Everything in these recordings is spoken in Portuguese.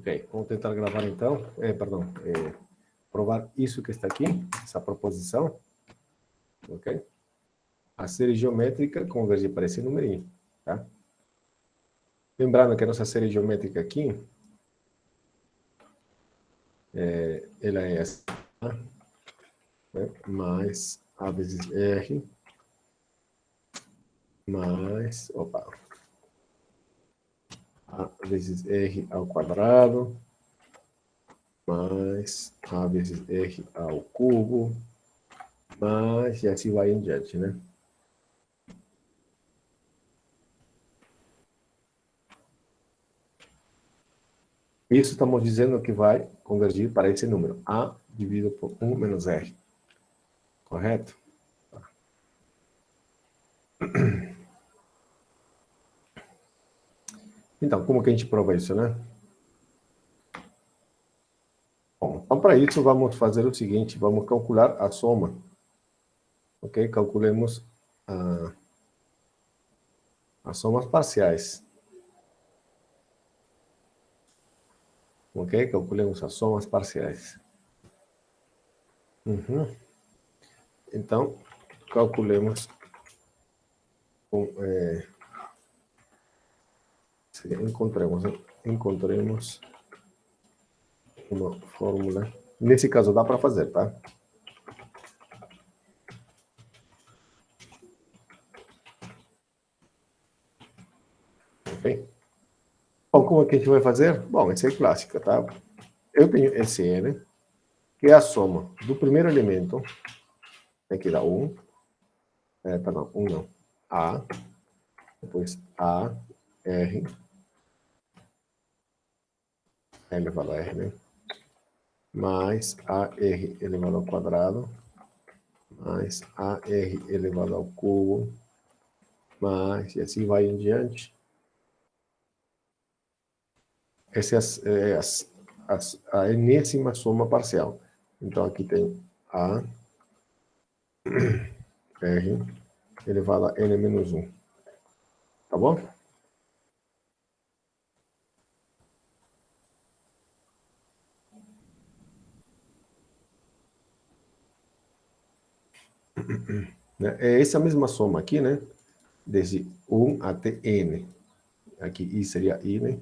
Ok, vamos tentar gravar então, provar isso que está aqui, essa proposição, ok? A série geométrica converge para esse numerinho, tá? Lembrando que a nossa série geométrica aqui, ela é essa, né? Mais A vezes R, mais, A vezes R ao quadrado, mais A vezes R ao cubo, mais, e assim vai em diante, né? Isso estamos dizendo que vai convergir para esse número, A dividido por 1 menos R. Correto? Então, como que a gente prova isso, né? Bom, então para isso vamos fazer o seguinte, vamos calcular a soma. Ok? Calculemos as somas parciais. Ok? Calculemos as somas parciais. Então, calculemos encontremos uma fórmula. Nesse caso dá para fazer, tá? Ok? Bom, como é que a gente vai fazer? Bom, essa é clássica, tá? Eu tenho esse N, que é a soma do primeiro elemento, que dá 1, perdão, 1 não, A, depois A, R, elevado a R, né? Mais AR elevado ao quadrado, mais AR elevado ao cubo, mais, e assim vai em diante. Essa é a enésima soma parcial. Então, aqui tem A, R, elevado a N menos 1. Tá bom? É essa mesma soma aqui, né? Desde 1 até N. Aqui I seria I, né?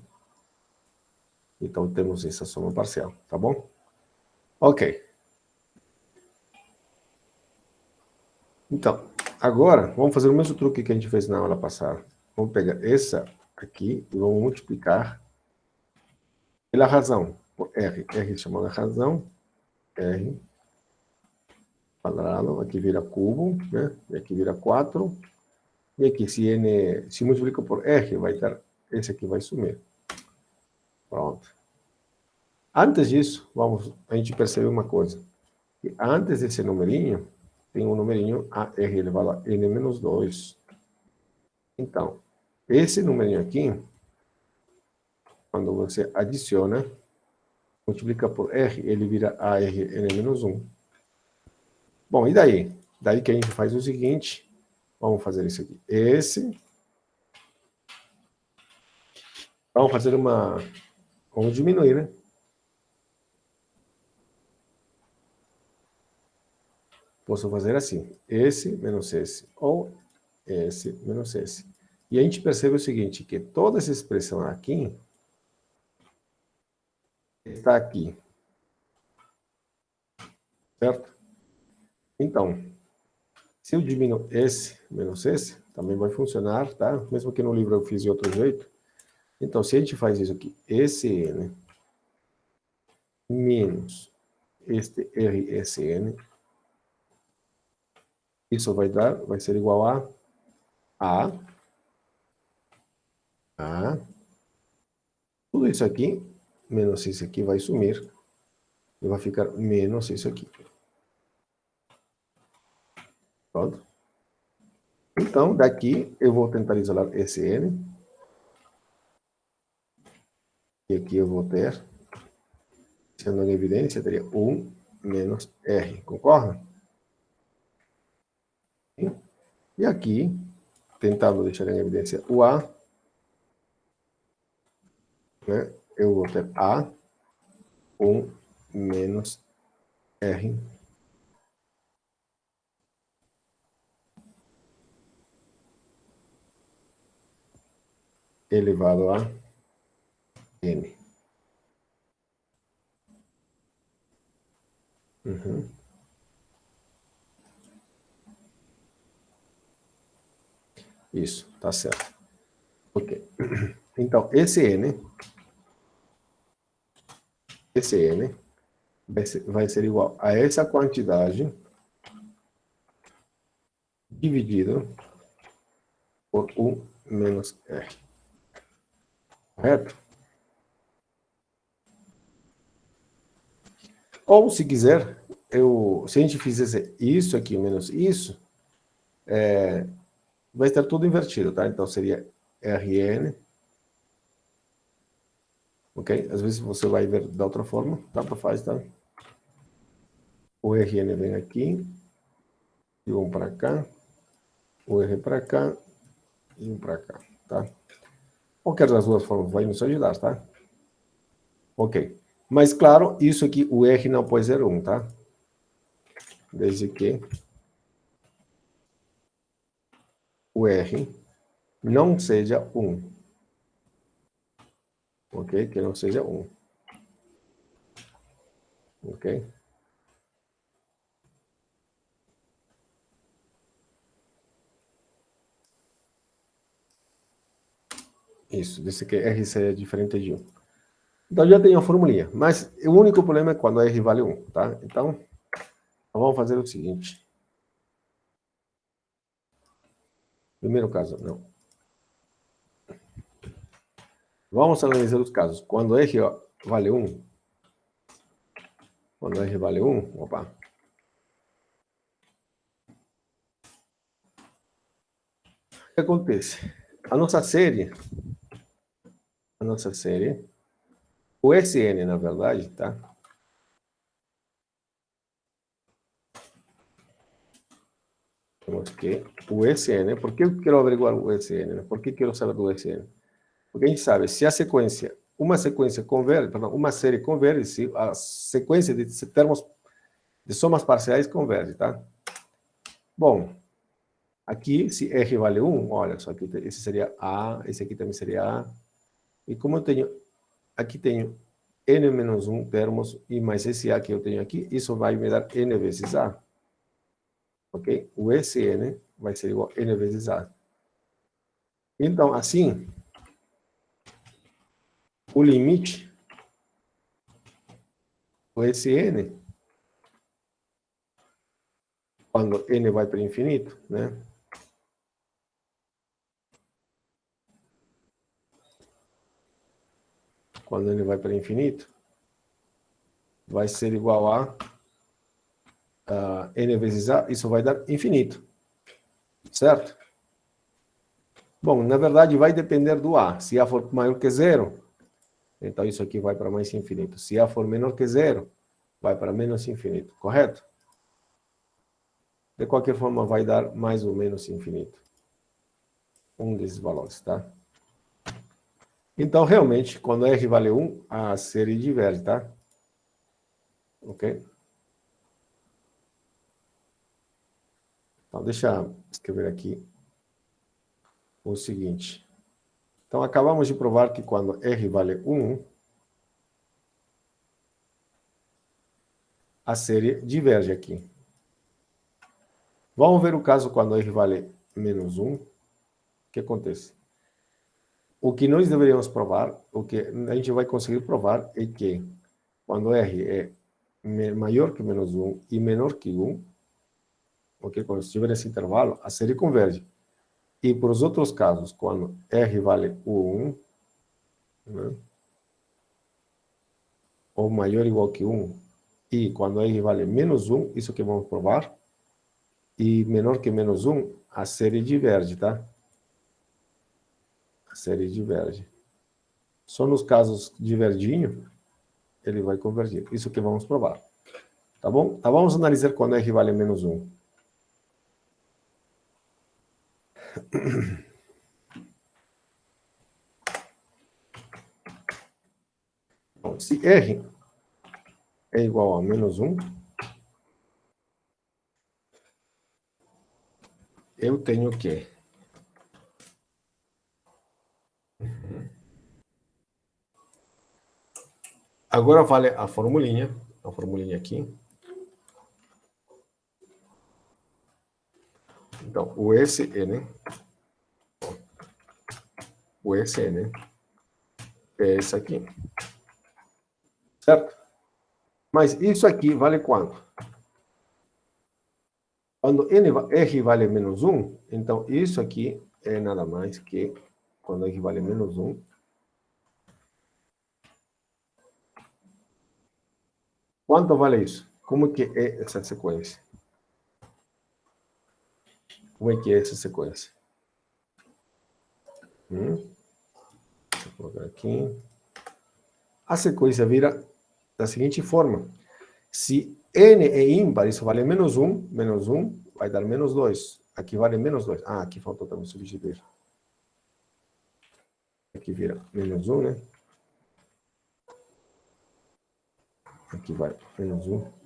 Então, temos essa soma parcial, tá bom? Ok. Então, agora, vamos fazer o mesmo truque que a gente fez na aula passada. Vamos pegar essa aqui e vamos multiplicar pela razão, por R. R chamada razão, R quadrado, aqui vira cubo, né? E aqui vira 4. E aqui, se N se multiplica por R, vai dar, esse aqui vai sumir. Pronto. Antes disso, a gente percebe uma coisa. Que antes desse numerinho, tem um numerinho AR elevado a N menos 2. Então, esse numerinho aqui, quando você adiciona, multiplica por R, ele vira AR N menos 1. Bom, e daí? Daí que a gente faz o seguinte, vamos fazer isso aqui. Vamos fazer vamos diminuir, né? Posso fazer assim, esse menos esse, ou esse menos esse. E a gente percebe o seguinte, que toda essa expressão aqui está aqui, certo? Então, se eu diminuo esse menos esse, também vai funcionar, tá? Mesmo que no livro eu fiz de outro jeito. Então, se a gente faz isso aqui, esse N menos este RSN, isso vai ser igual a tudo isso aqui, menos isso aqui vai sumir, e vai ficar menos isso aqui. Pronto? Então, daqui eu vou tentar isolar esse N, e aqui eu vou ter, sendo em evidência, teria 1 menos R, concorda? E aqui, tentando deixar em evidência o A, né, eu vou ter A, 1 menos R elevado a N. Uhum. Isso, tá certo. Ok. Então, esse N vai ser igual a essa quantidade dividido por 1 menos R. Correto? Ou, se quiser, se a gente fizesse isso aqui menos isso, vai estar tudo invertido, tá? Então, seria Rn, ok? Às vezes você vai ver da outra forma, tanto faz, tá? O Rn vem aqui, e um para cá, o R para cá, e um para cá, tá? Qualquer das duas formas vai nos ajudar, tá? Ok. Mas, claro, isso aqui, o R não pode ser 1, tá? Desde que o R não seja 1. Ok? Que não seja 1. Ok? Isso, disse que R seja diferente de 1. Então, já tenho a formulinha. Mas o único problema é quando R vale 1, tá? Então, vamos fazer o seguinte. Primeiro caso, não. Vamos analisar os casos. Quando R vale 1, quando R vale 1, opa. O que acontece? A nossa série, o Sn, na verdade, tá? Temos que o Sn, por que eu quero averiguar o Sn? Né? Por que quero saber do Sn? Porque a gente sabe, se a sequência, uma sequência converge, perdão, uma série converge, se a sequência de termos de somas parciais converge, tá? Bom, aqui, se R vale 1, olha só, aqui, esse seria A, esse aqui também seria A. E como eu tenho, aqui tenho N menos 1 termos, e mais esse A que eu tenho aqui, isso vai me dar N vezes A. Ok? O Sn vai ser igual a N vezes A. Então, assim, o limite, o Sn, quando N vai para o infinito, né? Quando N vai para o infinito, vai ser igual a N vezes A, isso vai dar infinito. Certo? Bom, na verdade, vai depender do A. Se A for maior que zero, então isso aqui vai para mais infinito. Se A for menor que zero, vai para menos infinito. Correto? De qualquer forma, vai dar mais ou menos infinito. Um desses valores, tá? Então, realmente, quando R vale 1, a série diverge, tá? Ok? Então, deixa eu escrever aqui o seguinte. Então, acabamos de provar que quando R vale 1, a série diverge aqui. Vamos ver o caso quando R vale menos 1. O que acontece? O que nós deveríamos provar, o que a gente vai conseguir provar é que quando R é maior que menos 1 e menor que 1, ok? Quando estiver nesse intervalo, a série converge. E para os outros casos, quando R vale 1, né, ou maior ou igual que 1, e quando R vale menos 1, isso que vamos provar, e menor que menos 1, a série diverge, tá? A série diverge. Só nos casos divergindo, ele vai convergir. Isso que vamos provar. Tá bom? Então vamos analisar quando R vale menos 1. Bom, se R é igual a menos 1, eu tenho que... Agora vale a formulinha aqui. Então, o SN é esse aqui. Certo? Mas isso aqui vale quanto? Quando R vale menos 1, então isso aqui é nada mais que, quando R vale menos 1, quanto vale isso? Como que é essa sequência? Como é que é essa sequência? Vou colocar aqui. A sequência vira da seguinte forma. Se n é ímpar, isso vale menos 1 vai dar menos 2. Aqui vale menos 2. Ah, aqui faltou também substituir. Aqui vira menos 1, né? Aqui vai menos 1.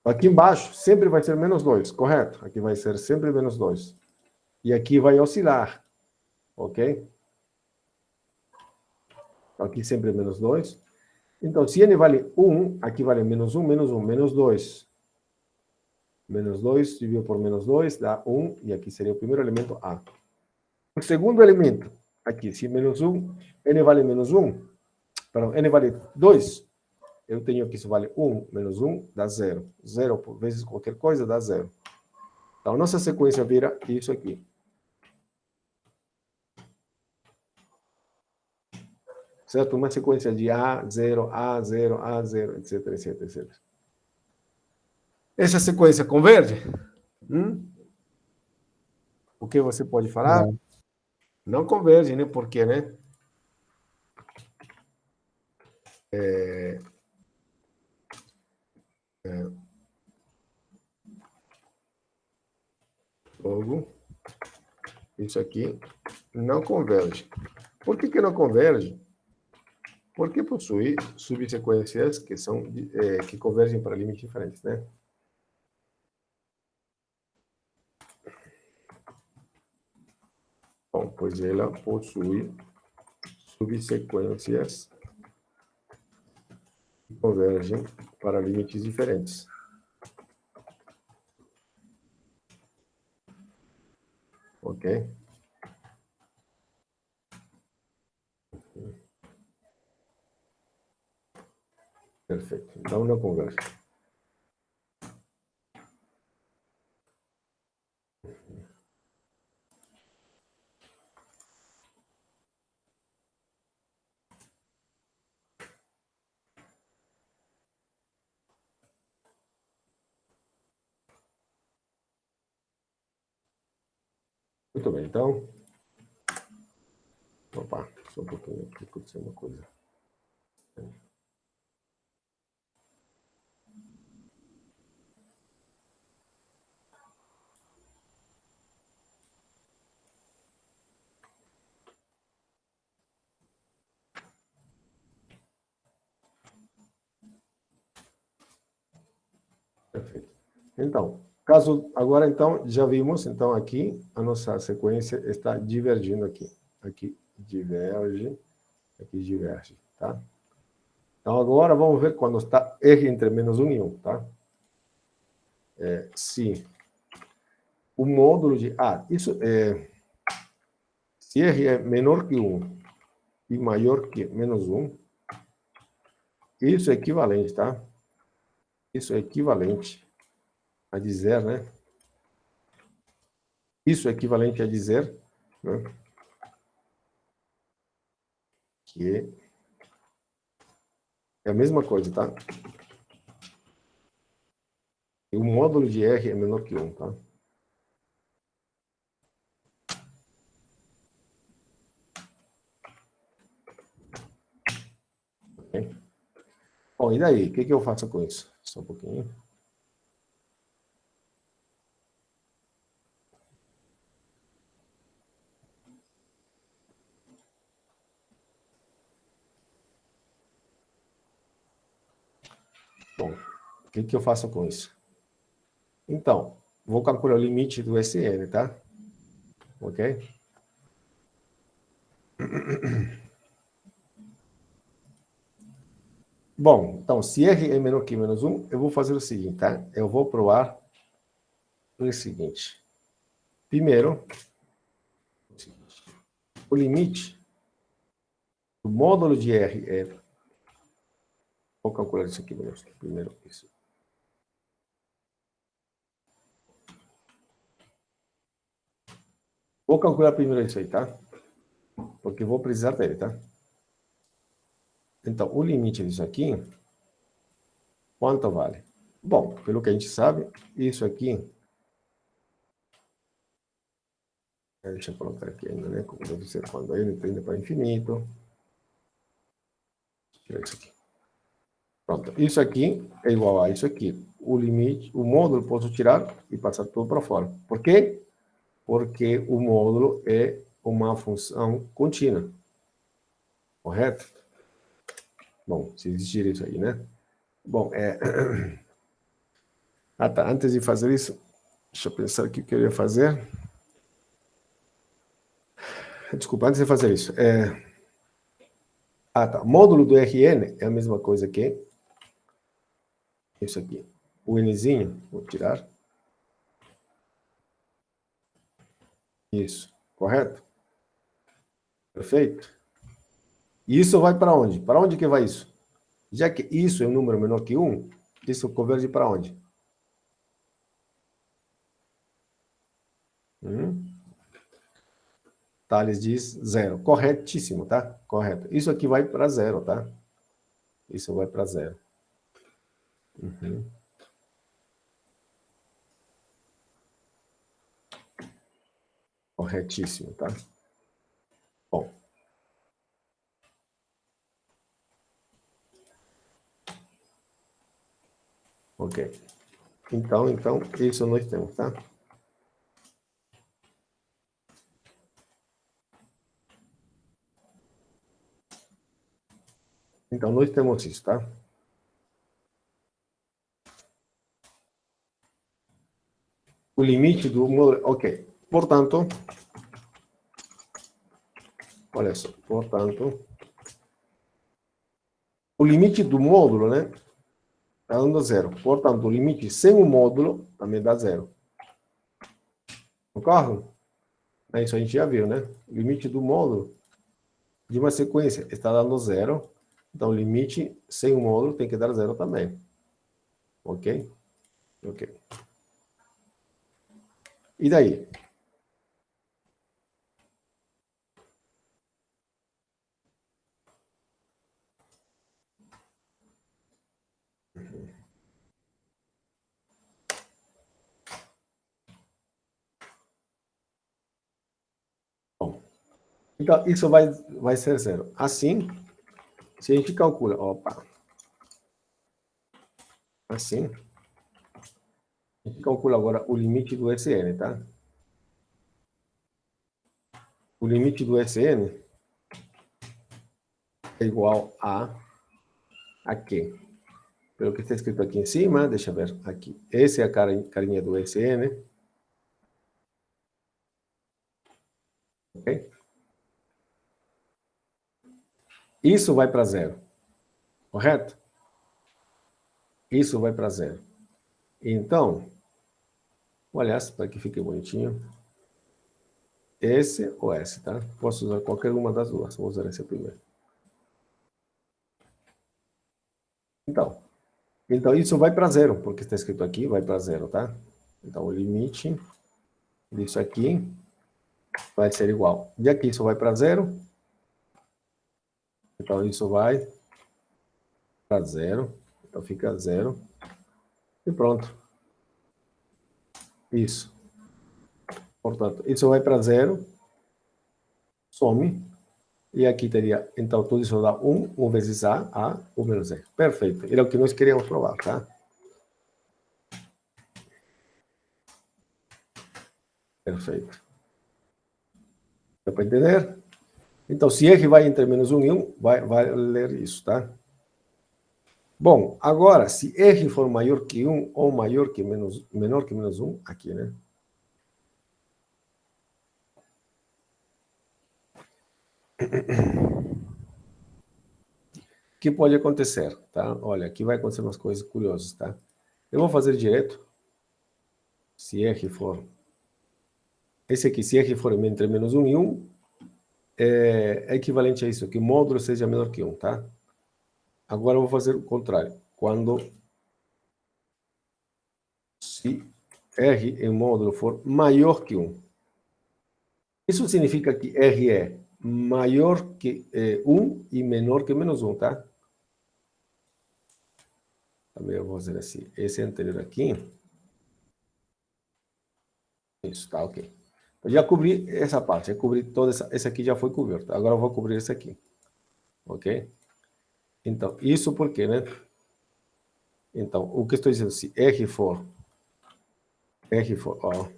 Aqui embaixo sempre vai ser menos 2, correto? Aqui vai ser sempre menos 2. E aqui vai oscilar, ok? Aqui sempre menos 2. Então, se n vale 1, aqui vale menos 1, menos 2. Menos 2 dividido por menos 2 dá 1, e aqui seria o primeiro elemento A. O segundo elemento, aqui, se menos 1, n vale menos 1, perdão, n vale 2, eu tenho que isso vale 1 menos 1 dá 0. 0 por vezes qualquer coisa dá 0. Então, nossa sequência vira isso aqui. Certo? Uma sequência de A0, A0, A0, etc, etc, etc. Essa sequência converge? O que você pode falar? Não. Não converge, né? Por quê, né? Logo, isso aqui não converge. Por que não converge? Porque possui subsequências que são que convergem para limites diferentes, né? Bom, pois ela possui subsequências que convergem para limites diferentes. Ok? Perfeito. Então, não converge. Muito bem, então... Opa, só um pouquinho aqui, aconteceu uma coisa. Perfeito. Então, caso agora então já vimos, então aqui a nossa sequência está divergindo aqui. Aqui diverge, aqui diverge, tá? Então agora vamos ver quando está R entre menos 1 e 1, tá? Se o módulo de... isso é... Se R é menor que 1 e maior que menos 1, isso é equivalente, tá? Isso é equivalente a dizer, né? Isso é equivalente a dizer, né, que é a mesma coisa, tá? E o módulo de R é menor que 1, tá? Ok? Bom, e daí? O que eu faço com isso? Só um pouquinho. Bom, o que eu faço com isso? Então, vou calcular o limite do SN, tá? Ok? Bom, então, se R é menor que menos 1, eu vou fazer o seguinte, tá? Eu vou provar o seguinte. Primeiro, o limite do módulo de R é... Vou calcular isso aqui primeiro. Isso. Vou calcular primeiro isso aí, tá? Porque vou precisar dele, tá? Então, o limite disso aqui, quanto vale? Bom, pelo que a gente sabe, isso aqui... Deixa eu colocar aqui ainda, né? Como deve ser quando ele tende para infinito. Tirar isso aqui. Pronto. Isso aqui é igual a isso aqui. O limite, o módulo posso tirar e passar tudo para fora. Por quê? Porque o módulo é uma função contínua. Correto? Bom, se existir isso aí, né? Bom, Ah, tá. Antes de fazer isso, deixa eu pensar o que eu ia fazer. Desculpa, antes de fazer isso. Ah, tá. Módulo do Rn é a mesma coisa que isso aqui. O nzinho, vou tirar. Isso, correto? Perfeito. E isso vai para onde? Para onde que vai isso? Já que isso é um número menor que 1, isso converge para onde? Thales diz 0. Corretíssimo, tá? Correto. Isso aqui vai para 0, tá? Isso vai para 0. Corretíssimo, tá? Bom. Ok. Então, isso nós temos, tá? Então, nós temos isso, tá? O limite do módulo... Ok. Portanto, olha só. Portanto, o limite do módulo, né? Está dando 0. Portanto, o limite sem o módulo também dá 0. Concorda? Isso a gente já viu, né? O limite do módulo de uma sequência está dando 0. Então, o limite sem o módulo tem que dar 0 também. Ok? Ok. E daí? Bom, então, isso vai ser 0. Assim, se a gente calcula... Opa! Assim, a gente calcula agora o limite do Sn, tá? O limite do Sn é igual a quê? Pelo que está escrito aqui em cima, deixa eu ver aqui. Essa é a carinha do Sn. Ok? Isso vai para 0. Correto? Isso vai para 0. Então, olha essa para que fique bonitinho. Esse ou esse, tá? Posso usar qualquer uma das duas. Vou usar esse primeiro. Então isso vai para 0, porque está escrito aqui, vai para 0, tá? Então, o limite disso aqui vai ser igual. Já que isso vai para 0, então isso vai para 0. Então, fica 0. E pronto. Isso. Portanto, isso vai para 0, some. E aqui teria, então, tudo isso dá 1, 1 vezes A 1 menos E. Perfeito. Era o que nós queríamos provar, tá? Perfeito. Deu para entender? Então, se R vai entre menos 1 e 1, vai ler isso, tá? Bom, agora, se R for maior que 1 ou menor que menos 1, aqui, né? O que pode acontecer, tá? Olha, aqui vai acontecer umas coisas curiosas, tá? Eu vou fazer direto. Se R for... Esse aqui, se R for entre menos 1 e 1, é equivalente a isso, que o módulo seja menor que 1, tá? Agora eu vou fazer o contrário. Quando se R em módulo for maior que 1. Isso significa que R é maior que 1 e menor que menos 1, tá? Também eu vou fazer assim. Esse anterior aqui. Isso, tá ok. Eu já cobri essa parte, já cobri toda essa aqui já foi coberta. Agora eu vou cobrir esse aqui. Ok? Então, isso por quê, né? Então, o que estou dizendo, se R for, ó,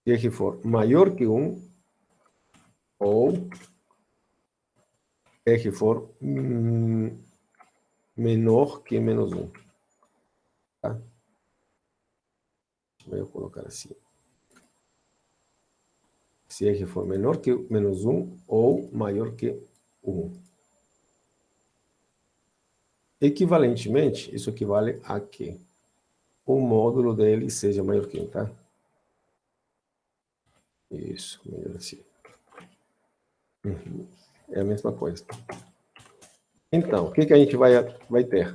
se R for maior que 1, ou R for menor que menos 1. Tá? Vou colocar assim. Se R for menor que menos 1 ou maior que 1. Equivalentemente, isso equivale a que o módulo dele seja maior que 1, tá? Isso, melhor assim. É a mesma coisa. Então, o que a gente vai ter?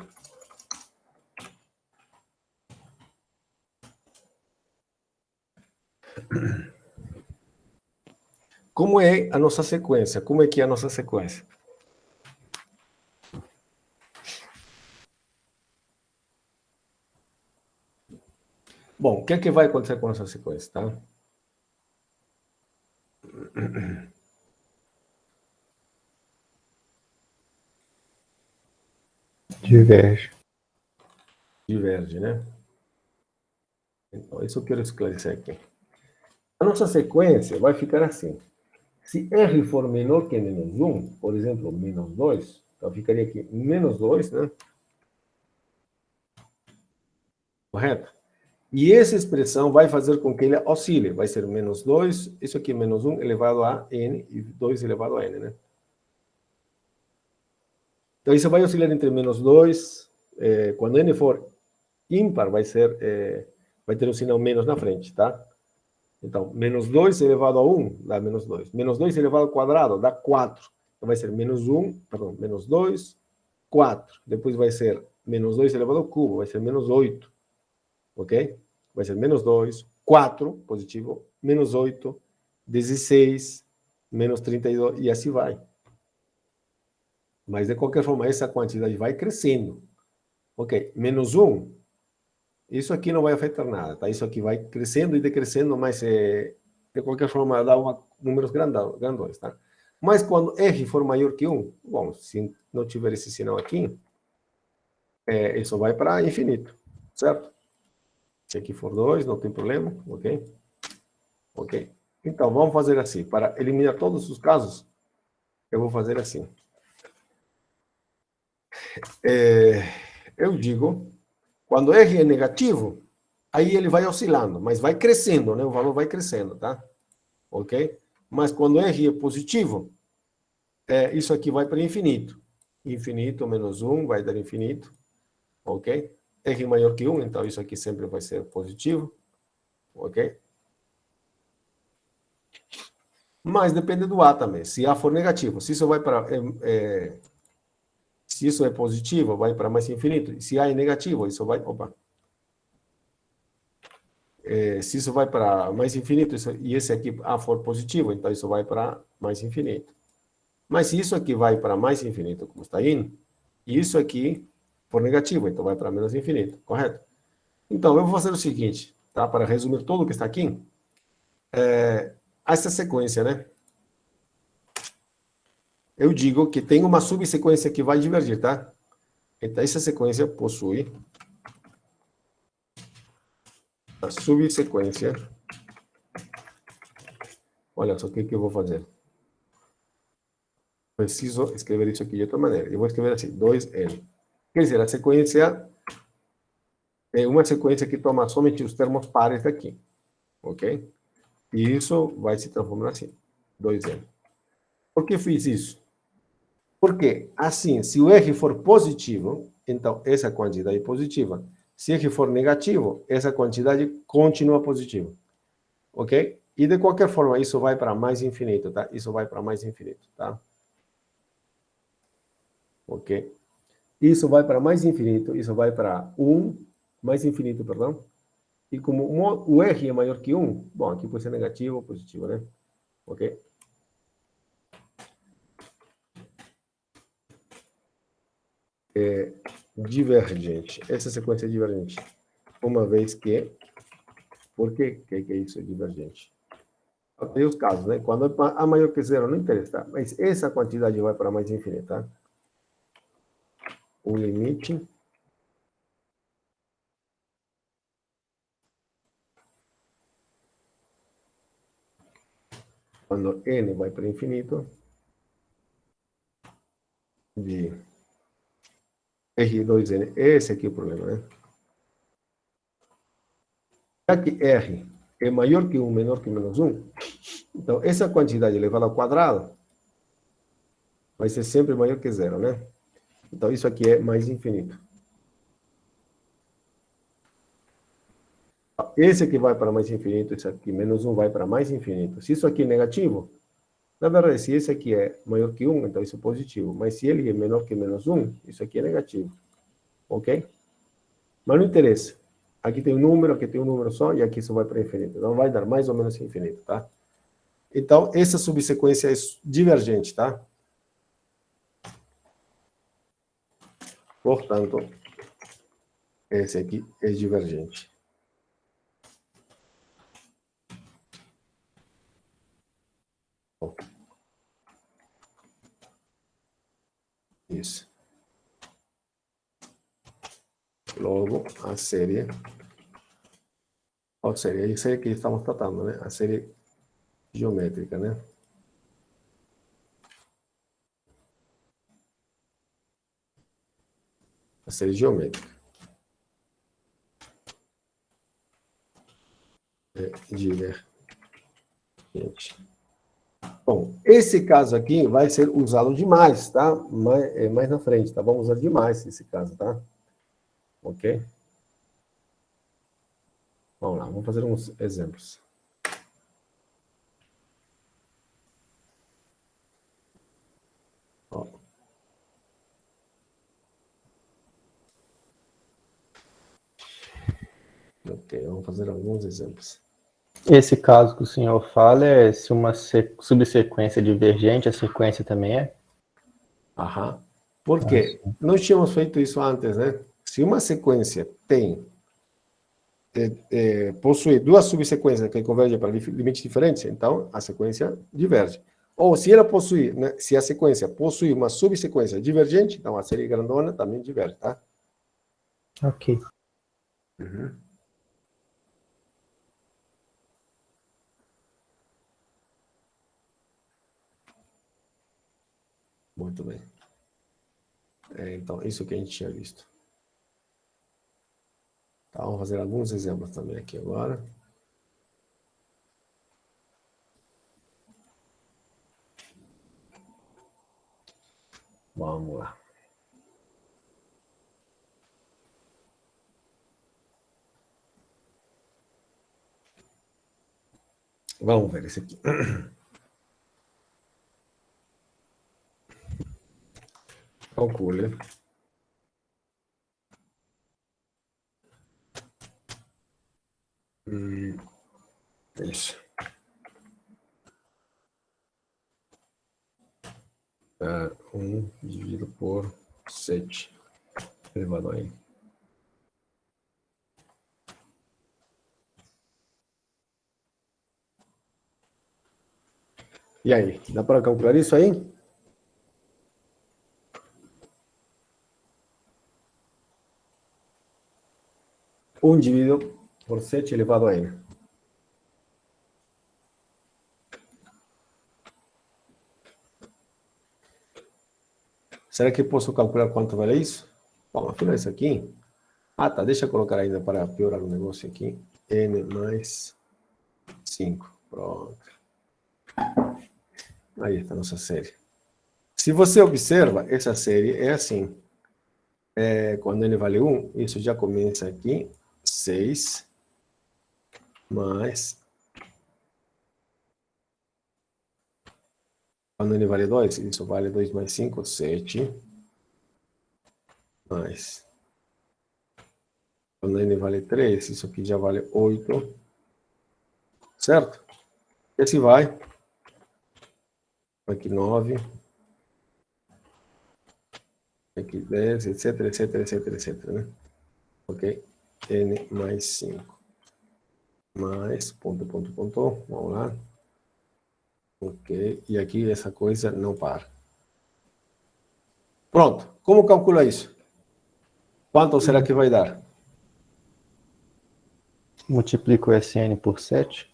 Como é a nossa sequência? Como é que é a nossa sequência? Bom, o que é que vai acontecer com a nossa sequência, tá? Diverge. Diverge, né? Então, isso eu quero esclarecer aqui. A nossa sequência vai ficar assim. Se R for menor que menos 1, por exemplo, menos 2, então ficaria aqui menos 2, né? Correto? E essa expressão vai fazer com que ele oscile. Vai ser menos 2, isso aqui menos 1 elevado a n, e 2 elevado a n, né? Então, isso vai oscilar entre menos 2, quando n for ímpar, vai ter um sinal menos na frente, tá? Então, menos 2 elevado a 1 dá menos 2. Menos 2 elevado ao quadrado dá 4. Então, vai ser menos 1, perdão, menos 2, 4. Depois vai ser menos 2 elevado ao cubo, vai ser menos 8. Ok? Vai ser menos 2, 4, positivo, menos 8, 16, menos 32, e assim vai. Mas, de qualquer forma, essa quantidade vai crescendo. Ok, menos 1, isso aqui não vai afetar nada, tá? Isso aqui vai crescendo e decrescendo, mas de qualquer forma dá números grandões, tá? Mas quando R for maior que 1, bom, se não tiver esse sinal aqui, isso vai para infinito, certo? Se aqui for 2, não tem problema, ok? Ok. Então, vamos fazer assim. Para eliminar todos os casos, eu vou fazer assim. Eu digo, quando R é negativo, aí ele vai oscilando, mas vai crescendo, né? O valor vai crescendo, tá? Ok? Mas quando R é positivo, isso aqui vai para infinito. Infinito menos 1 vai dar infinito, ok? R maior que 1, então isso aqui sempre vai ser positivo, ok? Mas depende do A também. Se A for negativo, se isso vai para... se isso é positivo, vai para mais infinito. Se A é negativo, isso vai... Opa! Se isso vai para mais infinito, e esse aqui A for positivo, então isso vai para mais infinito. Mas se isso aqui vai para mais infinito, como está indo, e isso aqui for negativo, então vai para menos infinito, correto? Então, eu vou fazer o seguinte, tá? Para resumir tudo o que está aqui, essa sequência, né? Eu digo que tem uma subsequência que vai divergir, tá? Então, essa sequência possui a subsequência. Olha só o que eu vou fazer. Preciso escrever isso aqui de outra maneira. Eu vou escrever assim, 2N. Quer dizer, a sequência é uma sequência que toma somente os termos pares daqui, ok? E isso vai se transformar assim, 2n. Por que fiz isso? Porque, assim, se o R for positivo, então essa quantidade é positiva. Se R for negativo, essa quantidade continua positiva. Ok? E de qualquer forma, isso vai para mais infinito, tá? Isso vai para mais infinito, tá? Ok? Isso vai para mais infinito, isso vai para 1, mais infinito, perdão. E como o R é maior que 1, bom, aqui pode ser negativo ou positivo, né? Ok? É divergente. Essa sequência é divergente. Uma vez que... Por quê que é isso? É divergente. Tem os casos, né? Quando A maior que zero, não interessa, tá? Mas essa quantidade vai para mais infinito, tá? O limite... Quando n vai para infinito, de R2N. Esse aqui é o problema, né? Já que R é maior que 1, menor que menos 1, então essa quantidade elevada ao quadrado vai ser sempre maior que zero, né? Então isso aqui é mais infinito. Esse aqui vai para mais infinito, esse aqui, menos 1, vai para mais infinito. Se isso aqui é negativo, na verdade, se esse aqui é maior que 1, então isso é positivo. Mas se ele é menor que menos 1, isso aqui é negativo. Ok? Mas não interessa. Aqui tem um número, aqui tem um número só, e aqui isso vai para infinito. Então vai dar mais ou menos infinito, tá? Então, essa subsequência é divergente, tá? Portanto, esse aqui é divergente. Isso. Logo, a série... Qual série? É isso aí que estamos tratando, né? A série geométrica, né? A série geométrica. É divergente. Bom, esse caso aqui vai ser usado demais, tá? Mais na frente, tá? Vamos usar demais esse caso, tá? Ok? Vamos lá, vamos fazer uns exemplos. Ó. Ok, vamos fazer alguns exemplos. Esse caso que o senhor fala é se uma subsequência é divergente, a sequência também é? Aham. Por quê? Nós tínhamos feito isso antes, né? Se uma sequência possui duas subsequências que convergem para limites diferentes, então a sequência diverge. Ou se ela possui, né, se a sequência possui uma subsequência divergente, então a série grandona também diverge, tá? Ok. Uhum. Muito bem. Então, isso que a gente tinha visto. Tá, vamos fazer alguns exemplos também aqui agora. Vamos lá. Vamos ver esse aqui. Calcule. Isso. 1 dividido por 7 elevado a n. E aí, dá para calcular isso aí? Um dividido por 7 elevado a n. Será que posso calcular quanto vale isso? Bom, afinal isso aqui... Ah, tá, deixa eu colocar ainda para piorar o negócio aqui. N mais 5. Pronto. Aí está a nossa série. Se você observa, essa série é assim. Quando n vale 1, isso já começa aqui. 6 mais... Quando n vale 2, isso vale 2 mais 5, 7. Mais... Quando n vale 3, isso aqui já vale 8. Certo? E assim vai. Aqui 9. Aqui 10, etc, etc, etc, etc, né? Ok? N mais 5. Mais, ponto, ponto, ponto. Vamos lá. Ok. E aqui essa coisa não para. Pronto. Como calcula isso? Quanto será que vai dar? Multiplico o SN por 7.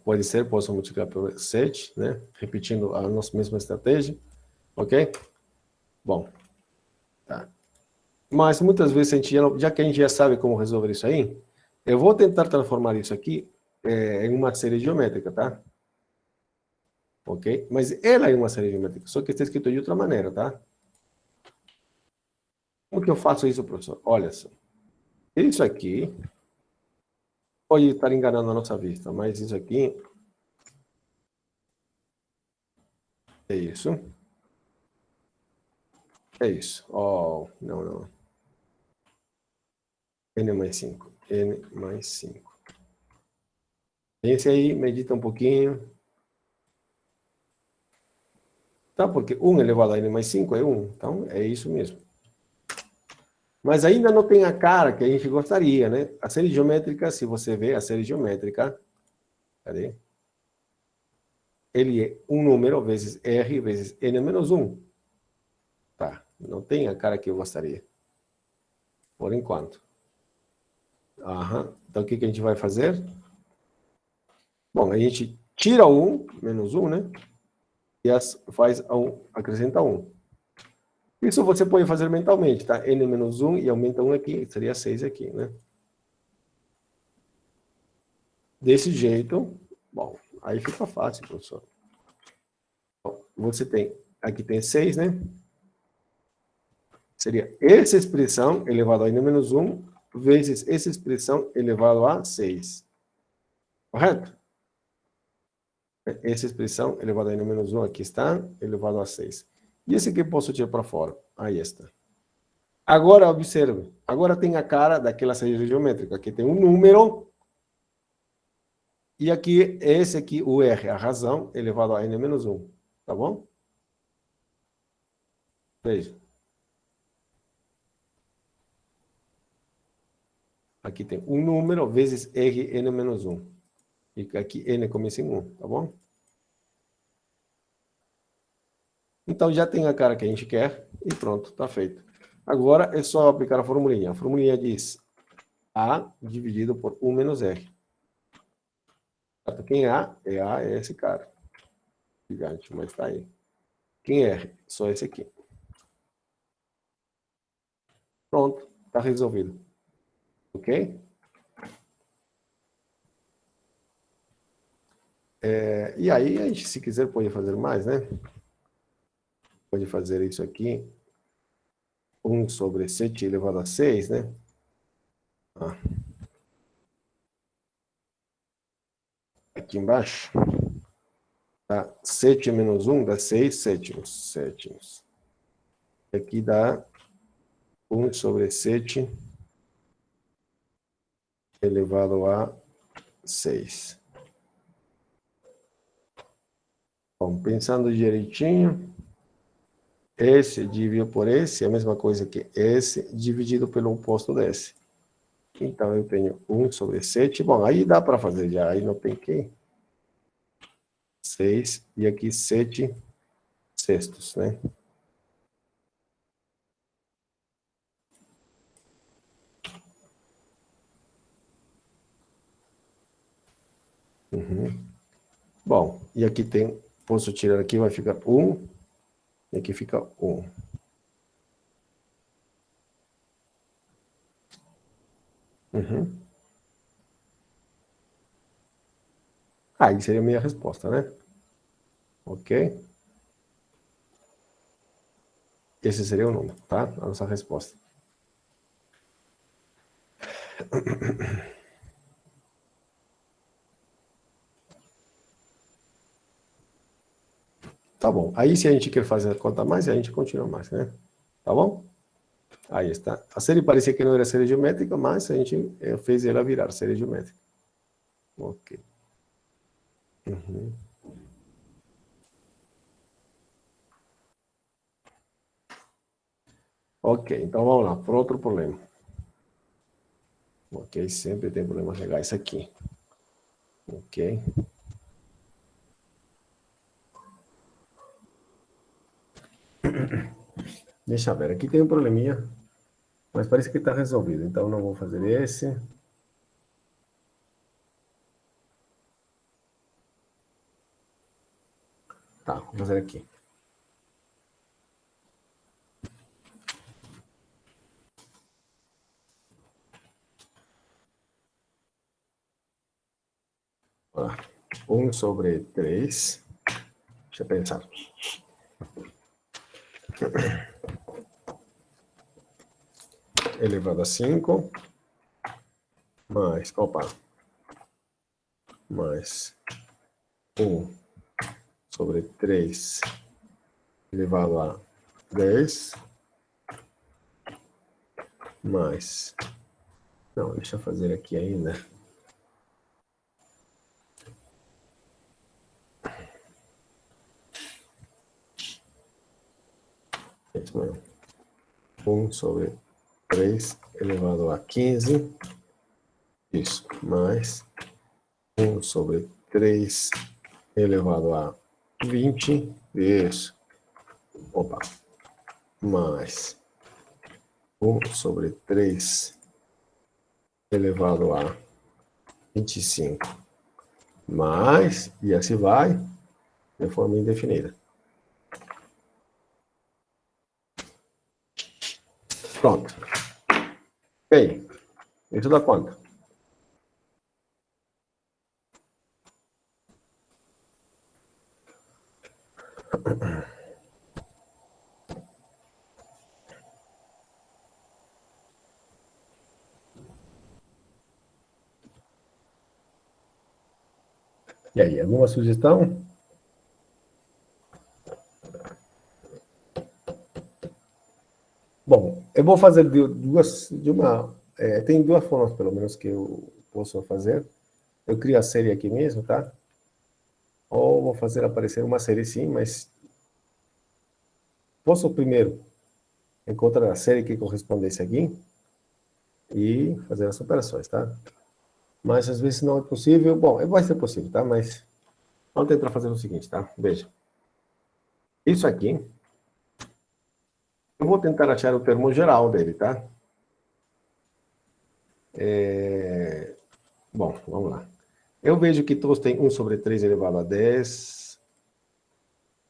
Pode ser, posso multiplicar por 7, né? Repetindo a nossa mesma estratégia. Ok? Bom. Tá. Mas muitas vezes, já que a gente já sabe como resolver isso aí, eu vou tentar transformar isso aqui em uma série geométrica, tá? Ok? Mas ela é uma série geométrica, só que está escrito de outra maneira, tá? Como que eu faço isso, professor? Olha só. Isso aqui pode estar enganando a nossa vista, mas isso aqui é isso. É isso. Oh, não, não. N mais 5. N mais 5. Esse aí, medita um pouquinho. Tá? Porque 1 elevado a N mais 5 é 1. Então, é isso mesmo. Mas ainda não tem a cara que a gente gostaria, né? A série geométrica, se você vê a série geométrica, cadê? Ele é um número vezes R vezes N menos 1. Tá, não tem a cara que eu gostaria. Por enquanto. Aham. Então, o que a gente vai fazer? Bom, a gente tira 1, menos 1, né? E faz acrescenta 1. Isso você pode fazer mentalmente, tá? N menos 1 e aumenta 1 aqui, seria 6 aqui, né? Desse jeito, bom, aí fica fácil, professor. Bom, você tem, aqui tem 6, né? Seria essa expressão elevado a n menos 1 vezes essa expressão elevado a 6. Correto? Essa expressão elevado a n menos 1 aqui está, elevado a 6. E esse aqui eu posso tirar para fora. Aí está. Agora, observe. Agora tem a cara daquela série geométrica. Aqui tem um número. E aqui, esse aqui, o R, a razão, elevado a n menos 1. Tá bom? Veja. Aqui tem um número vezes R, n menos 1. E aqui n começa em 1, tá bom? Então, já tem a cara que a gente quer e pronto, está feito. Agora é só aplicar a formulinha. A formulinha diz A dividido por 1 menos R. Quem é A? A é esse cara. Gigante, mas está aí. Quem é R? Só esse aqui. Pronto, está resolvido. Ok? E aí, a gente, se quiser, pode fazer mais, né? Pode fazer isso aqui. 1 sobre 7 elevado a 6, né? Aqui embaixo. Tá? 7 menos 1 dá 6 sétimos. Sétimos. Aqui dá 1 sobre 7 elevado a 6. Bom, pensando direitinho, esse dividido por esse é a mesma coisa que esse dividido pelo oposto desse. Então, eu tenho 1 sobre 7. Bom, aí dá para fazer já. Aí não tem que... 6 e aqui 7 sextos, né? Bom, e aqui tem... Posso tirar aqui, vai ficar 1. E aqui fica 1. Uhum. Aí seria a minha resposta, né? Ok? Esse seria o número, tá? A nossa resposta. Tá bom. Aí, se a gente quer fazer a conta mais, a gente continua mais, né? Tá bom? Aí está. A série parecia que não era série geométrica, mas a gente fez ela virar série geométrica. Ok. Uhum. Ok, então vamos lá, para outro problema. Ok, sempre tem problemas legais aqui. Ok. Deixa eu ver, aqui tem um probleminha, mas parece que está resolvido, então não vou fazer esse. Tá, vou fazer aqui. Ó, 1 sobre 3. Deixa eu pensar. Elevado a 5. Mais, opa. Mais 1 sobre 3 elevado a 10. Mais. Não, deixa eu fazer aqui ainda. Isso mesmo. 1 sobre 3 elevado a 15. Isso. Mais 1 sobre 3 elevado a 20. Isso. Opa. Mais 1 sobre 3 elevado a 25. Mais, e assim vai, de forma indefinida. Pronto. Ok. Isso dá quanto? E aí, alguma sugestão? Bom, eu vou fazer tem duas formas, pelo menos, que eu posso fazer. Eu crio a série aqui mesmo, tá? Ou vou fazer aparecer uma série sim, mas posso primeiro encontrar a série que corresponde a esse aqui e fazer as operações, tá? Mas às vezes não é possível. Bom, vai ser possível, tá? Mas vamos tentar fazer o seguinte, tá? Veja. Isso aqui, eu vou tentar achar o termo geral dele, tá? Bom, vamos lá. Eu vejo que todos têm 1 sobre 3 elevado a 10.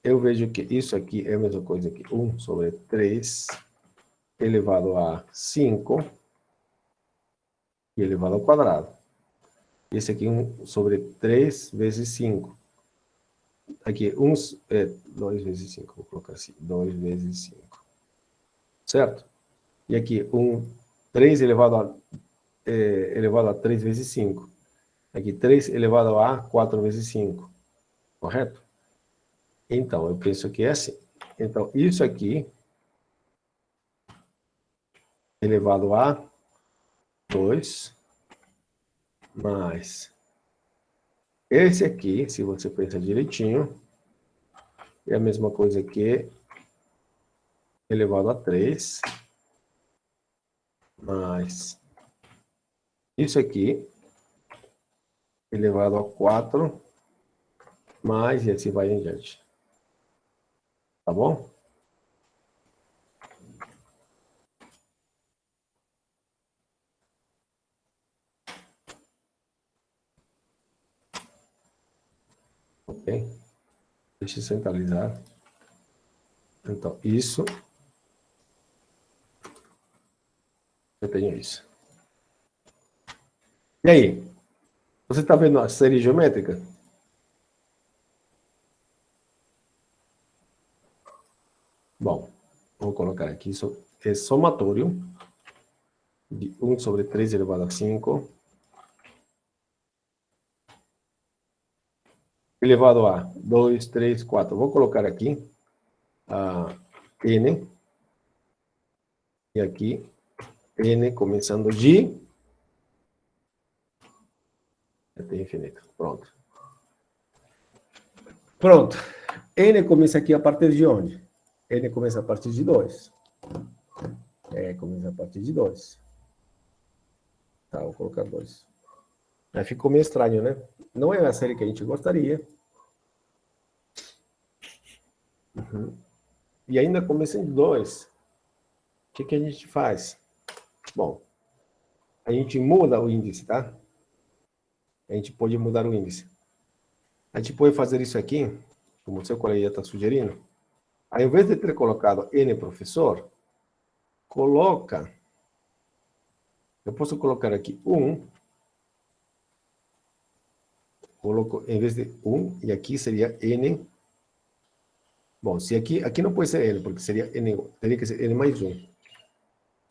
Eu vejo que isso aqui é a mesma coisa que 1 sobre 3 elevado a 5 e elevado ao quadrado. Esse aqui 1 sobre 3 vezes 5. Aqui, 2 vezes 5, vou colocar assim, 2 vezes 5. Certo? E aqui, 3 elevado a 3 vezes 5. Aqui, 3 elevado a 4 vezes 5. Correto? Então, eu penso que é assim. Então, isso aqui, elevado a 2, mais esse aqui, se você pensar direitinho, é a mesma coisa que elevado a 3, mais isso aqui, elevado a 4, mais, e assim vai em diante. Tá bom? Ok? Deixa eu centralizar. Então, isso, eu tenho isso. E aí? Você está vendo a série geométrica? Bom, vou colocar aqui, isso é somatório de 1 sobre 3 elevado a 5, elevado a 2, 3, 4. Vou colocar aqui a n, e aqui n começando de até infinito. Pronto. Pronto. N começa aqui a partir de onde? N começa a partir de 2. Começa a partir de 2. Tá, vou colocar 2. Aí ficou meio estranho, né? Não é a série que a gente gostaria. Uhum. E ainda começa em 2. O que a gente faz? Bom, a gente muda o índice, tá? A gente pode mudar o índice. A gente pode fazer isso aqui, como o seu colega está sugerindo. Ao invés de ter colocado N professor, coloca... Eu posso colocar aqui 1. Coloco, em vez de 1, e aqui seria N. Bom, se aqui não pode ser N, porque seria N, teria que ser N mais 1.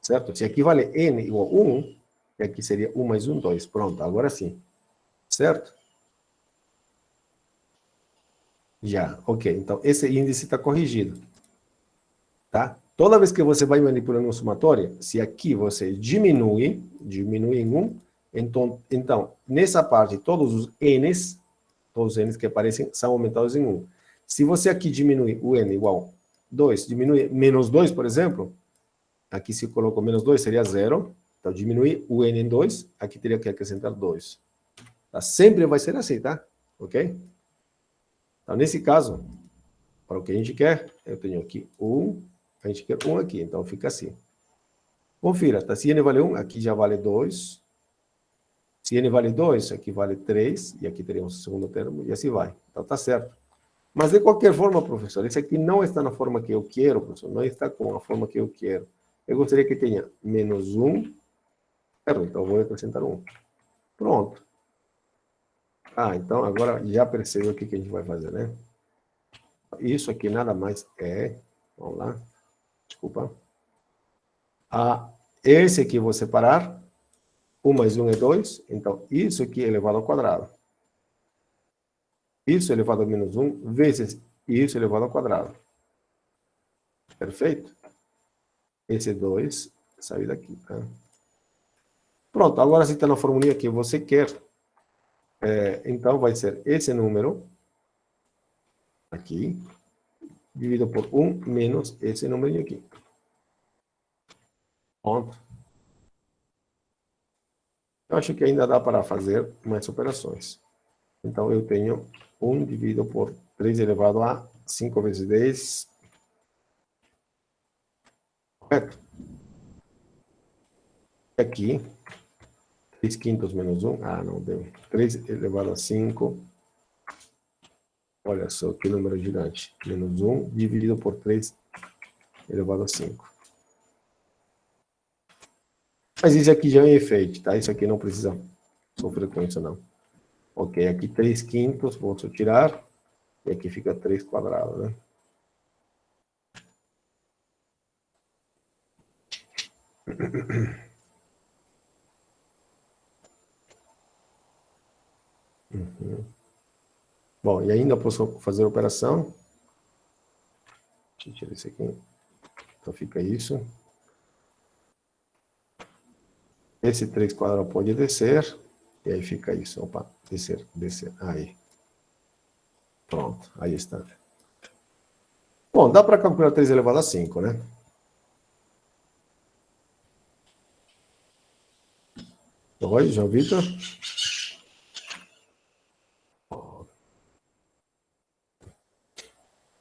Certo? Se aqui vale N igual a 1, e aqui seria 1 mais 1, 2. Pronto, agora sim. Certo? Já, ok. Então, esse índice está corrigido. Tá? Toda vez que você vai manipulando uma somatória, se aqui você diminui em 1, então, nessa parte, todos os n's que aparecem são aumentados em 1. Se você aqui diminui o n igual a 2, diminui menos 2, por exemplo, aqui se colocou menos 2, seria 0. Então, diminui o n em 2, aqui teria que acrescentar 2. Tá? Sempre vai ser assim, tá? Ok? Então, nesse caso, para o que a gente quer, eu tenho aqui 1, a gente quer 1 aqui, então fica assim. Confira, tá? Se n vale 1, aqui já vale 2. Se n vale 2, aqui vale 3, e aqui teríamos o segundo termo, e assim vai. Então, tá certo. Mas, de qualquer forma, professor, esse aqui não está na forma que eu quero, professor, não está com a forma que eu quero. Eu gostaria que tenha menos 1, então eu vou acrescentar 1. Pronto. Então agora já percebeu o que a gente vai fazer, né? Isso aqui nada mais é, vamos lá, desculpa. Esse aqui eu vou separar, 1 mais 1 é 2, então isso aqui é elevado ao quadrado. Isso elevado a menos 1 vezes isso elevado ao quadrado. Perfeito? Esse 2 saiu daqui, tá? Pronto, agora se está na formulinha que você quer, então vai ser esse número aqui, dividido por 1 menos esse número aqui. Pronto. Eu acho que ainda dá para fazer mais operações. Então, eu tenho 1 dividido por 3 elevado a 5 vezes 10. Correto? Aqui, 3 quintos menos 1. Não deu. 3 elevado a 5. Olha só, que número gigante. Menos 1 dividido por 3 elevado a 5. Mas isso aqui já é um efeito, tá? Isso aqui não precisa sofrer com isso, não. Ok, aqui 3 quintos, vou tirar. E aqui fica 3 quadrados, né? Uhum. Bom, e ainda posso fazer a operação. Deixa eu tirar isso aqui. Então fica isso. Esse 3 quadrado pode descer. E aí fica isso. Opa, descer, descer. Aí. Pronto, aí está. Bom, dá para calcular 3 elevado a 5, né? Oi, João Vitor?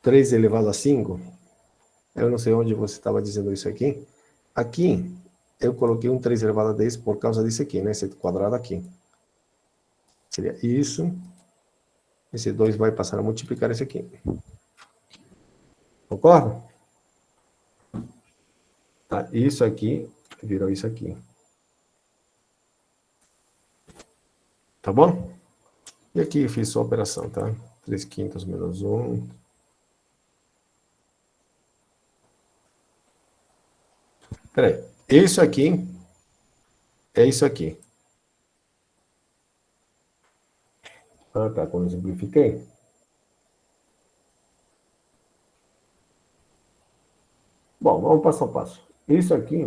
3 elevado a 5? Eu não sei onde você estava dizendo isso aqui. Aqui, eu coloquei um 3 elevado a 10 por causa disso aqui, né? Esse quadrado aqui. Seria isso. Esse 2 vai passar a multiplicar esse aqui. Concorda? Tá, isso aqui virou isso aqui. Tá bom? E aqui eu fiz só a operação, tá? 3/5 menos 1. Peraí. Isso aqui é isso aqui. Ah, tá. Quando eu simplifiquei. Bom, vamos passo a passo. Isso aqui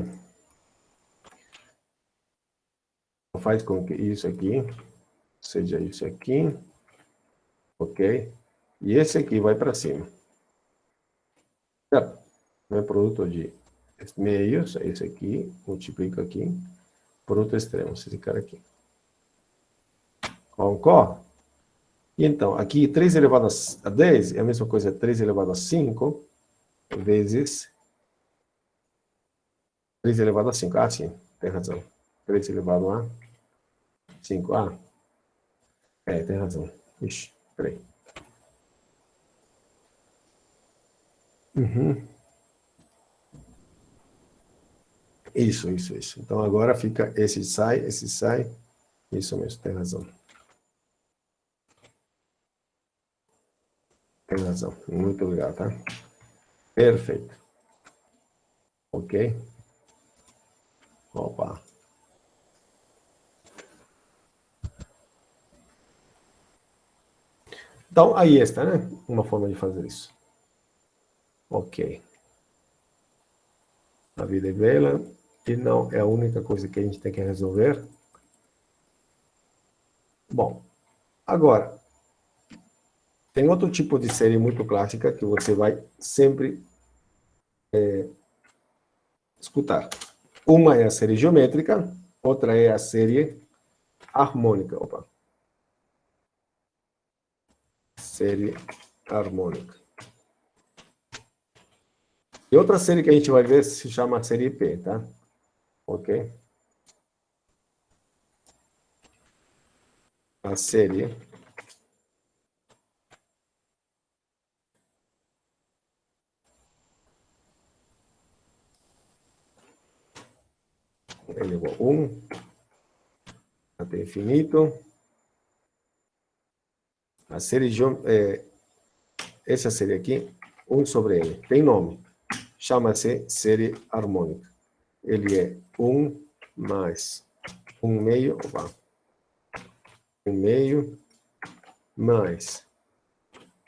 faz com que isso aqui seja isso aqui, ok? E esse aqui vai para cima. Certo? É produto de meios, esse aqui, multiplica aqui, por outro extremo, esse cara aqui. Concorda? E então, aqui 3 elevado a 10 é a mesma coisa, 3 elevado a 5 vezes 3 elevado a 5. Ah, sim, tem razão. 3 elevado a 5. Ah, tem razão. Ixi, peraí. Uhum. Isso. Então agora fica esse sai. Isso mesmo, tem razão. Tem razão. Muito obrigado, tá? Perfeito. Ok? Opa. Então, aí está, né? Uma forma de fazer isso. Ok. A vida é bela e não é a única coisa que a gente tem que resolver. Bom, agora, tem outro tipo de série muito clássica que você vai sempre escutar. Uma é a série geométrica, outra é a série harmônica. Opa. Série harmônica. E outra série que a gente vai ver se chama série P, tá? Ok? A série N igual a 1 até infinito. A série essa série aqui, 1 sobre N, tem nome. Chama-se série harmônica. Ele é 1 mais 1 meio, opa, 1 meio mais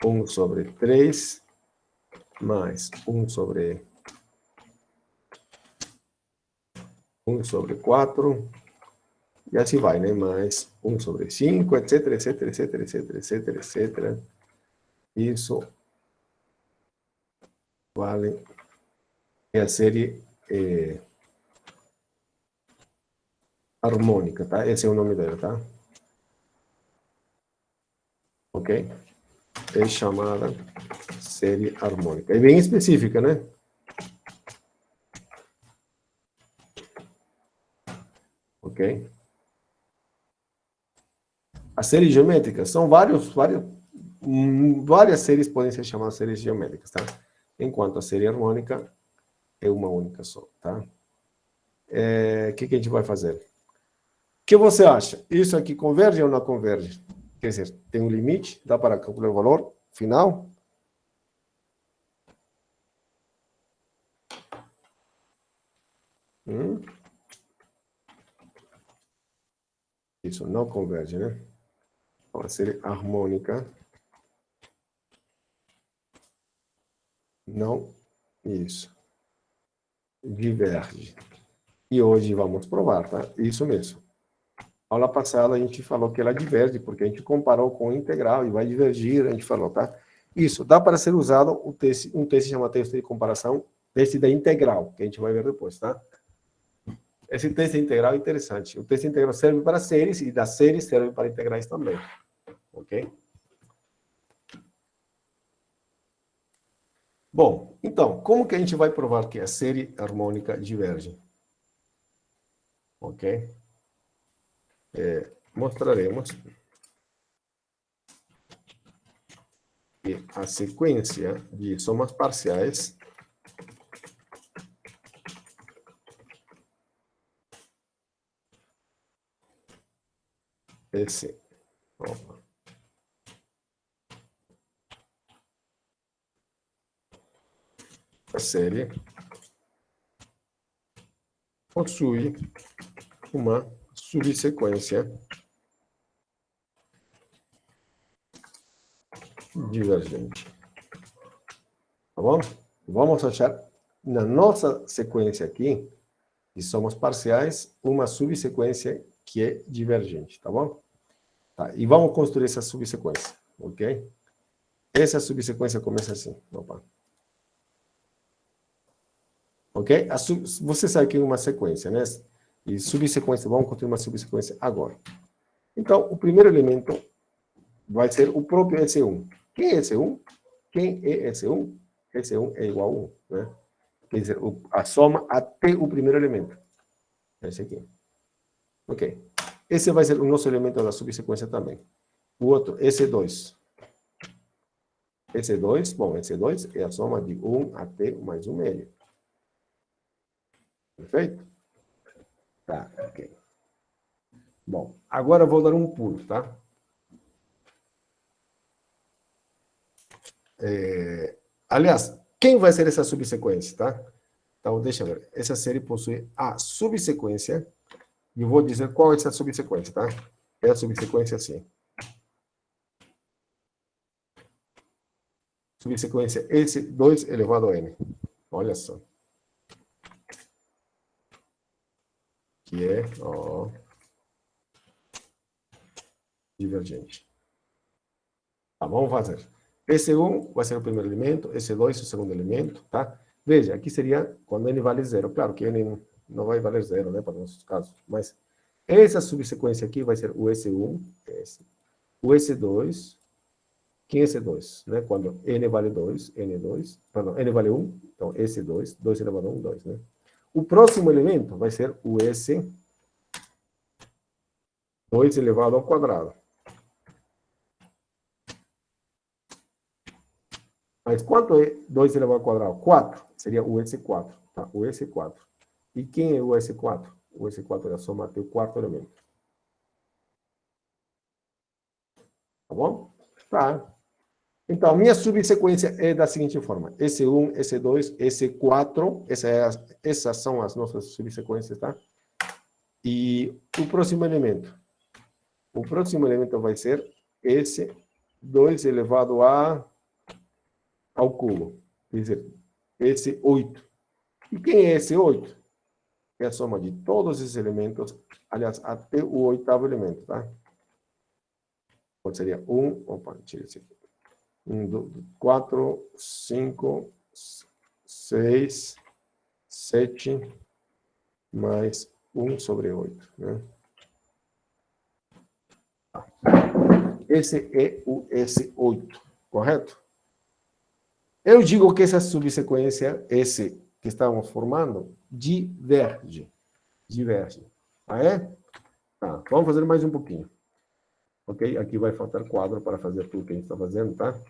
1 sobre 3 mais 1 sobre 4 e assim vai, né? Mais 1 sobre 5, etc, etc, etc, etc, etc, etc. Isso vale a série harmônica, tá? Esse é o nome dela, tá? Ok? É chamada série harmônica. É bem específica, né? Ok? As séries geométricas são várias séries podem ser chamadas séries geométricas, tá? Enquanto a série harmônica é uma única só, tá? O que a gente vai fazer? O que você acha? Isso aqui converge ou não converge? Quer dizer, tem um limite? Dá para calcular o valor final? Isso não converge, né? Então, a série harmônica não, isso, diverge. E hoje vamos provar, tá? Isso mesmo. Aula passada a gente falou que ela diverge, porque a gente comparou com o integral e vai divergir, a gente falou, tá? Isso, dá para ser usado um texto chamado texto de comparação, texto da integral, que a gente vai ver depois, tá? Esse texto integral é interessante. O texto integral serve para séries e das séries serve para integrais também, ok? Bom, então, como que a gente vai provar que a série harmônica diverge? Ok? Mostraremos que a sequência de somas parciais esse. Opa. A série possui uma subsequência divergente. Tá bom? Vamos achar na nossa sequência aqui, que somos parciais, uma subsequência que é divergente, tá bom? Tá, e vamos construir essa subsequência, ok? Essa subsequência começa assim. Opa. Ok? Você sabe que é uma sequência, né? E subsequência, vamos construir uma subsequência agora. Então, o primeiro elemento vai ser o próprio S1. Quem é S1? Quem é S1? S1 é igual a 1, né? Quer dizer, a soma até o primeiro elemento. Esse aqui. Ok. Esse vai ser o nosso elemento da subsequência também. O outro, S2. S2, bom, S2 é a soma de 1 até mais 1 meio. Perfeito? Tá, ok. Bom, agora eu vou dar um pulo, tá? Aliás, quem vai ser essa subsequência, tá? Então, deixa eu ver. Essa série possui a subsequência, e eu vou dizer qual é essa subsequência, tá? É a subsequência assim. Subsequência S2 elevado a N. Olha só. Que é, ó, divergente. Tá, vamos fazer. S1 vai ser o primeiro elemento, S2 o segundo elemento, tá? Veja, aqui seria quando N vale zero. Claro que N não vai valer zero, né, para os nossos casos. Mas essa subsequência aqui vai ser o S1, o S2, quem é S2? Né? Quando N vale 2, N2, perdão, N vale 1, então S2, 2 elevado a 1, 2, né? O próximo elemento vai ser o S2 elevado ao quadrado. Mas quanto é 2 elevado ao quadrado? 4. Seria o S4. Tá? O S4. E quem é o S4? O S4 é a soma até o quarto elemento. Tá bom? Tá. Então, minha subsequência é da seguinte forma. S1, S2, S4. Essas são as nossas subsequências, tá? E o próximo elemento. O próximo elemento vai ser S2 elevado ao cubo. Quer dizer, S8. E quem é S8? É a soma de todos esses elementos, aliás, até o oitavo elemento, tá? Então, seria 1, opa, tira isso aqui. 1, 4, 5, 6, 7, mais 1 sobre 8, né? Esse é o S8, correto? Eu digo que essa subsequência, esse que estamos formando, diverge. Diverge. Ah, é? Tá, vamos fazer mais um pouquinho. Ok? Aqui vai faltar quadro para fazer tudo que a gente está fazendo, tá?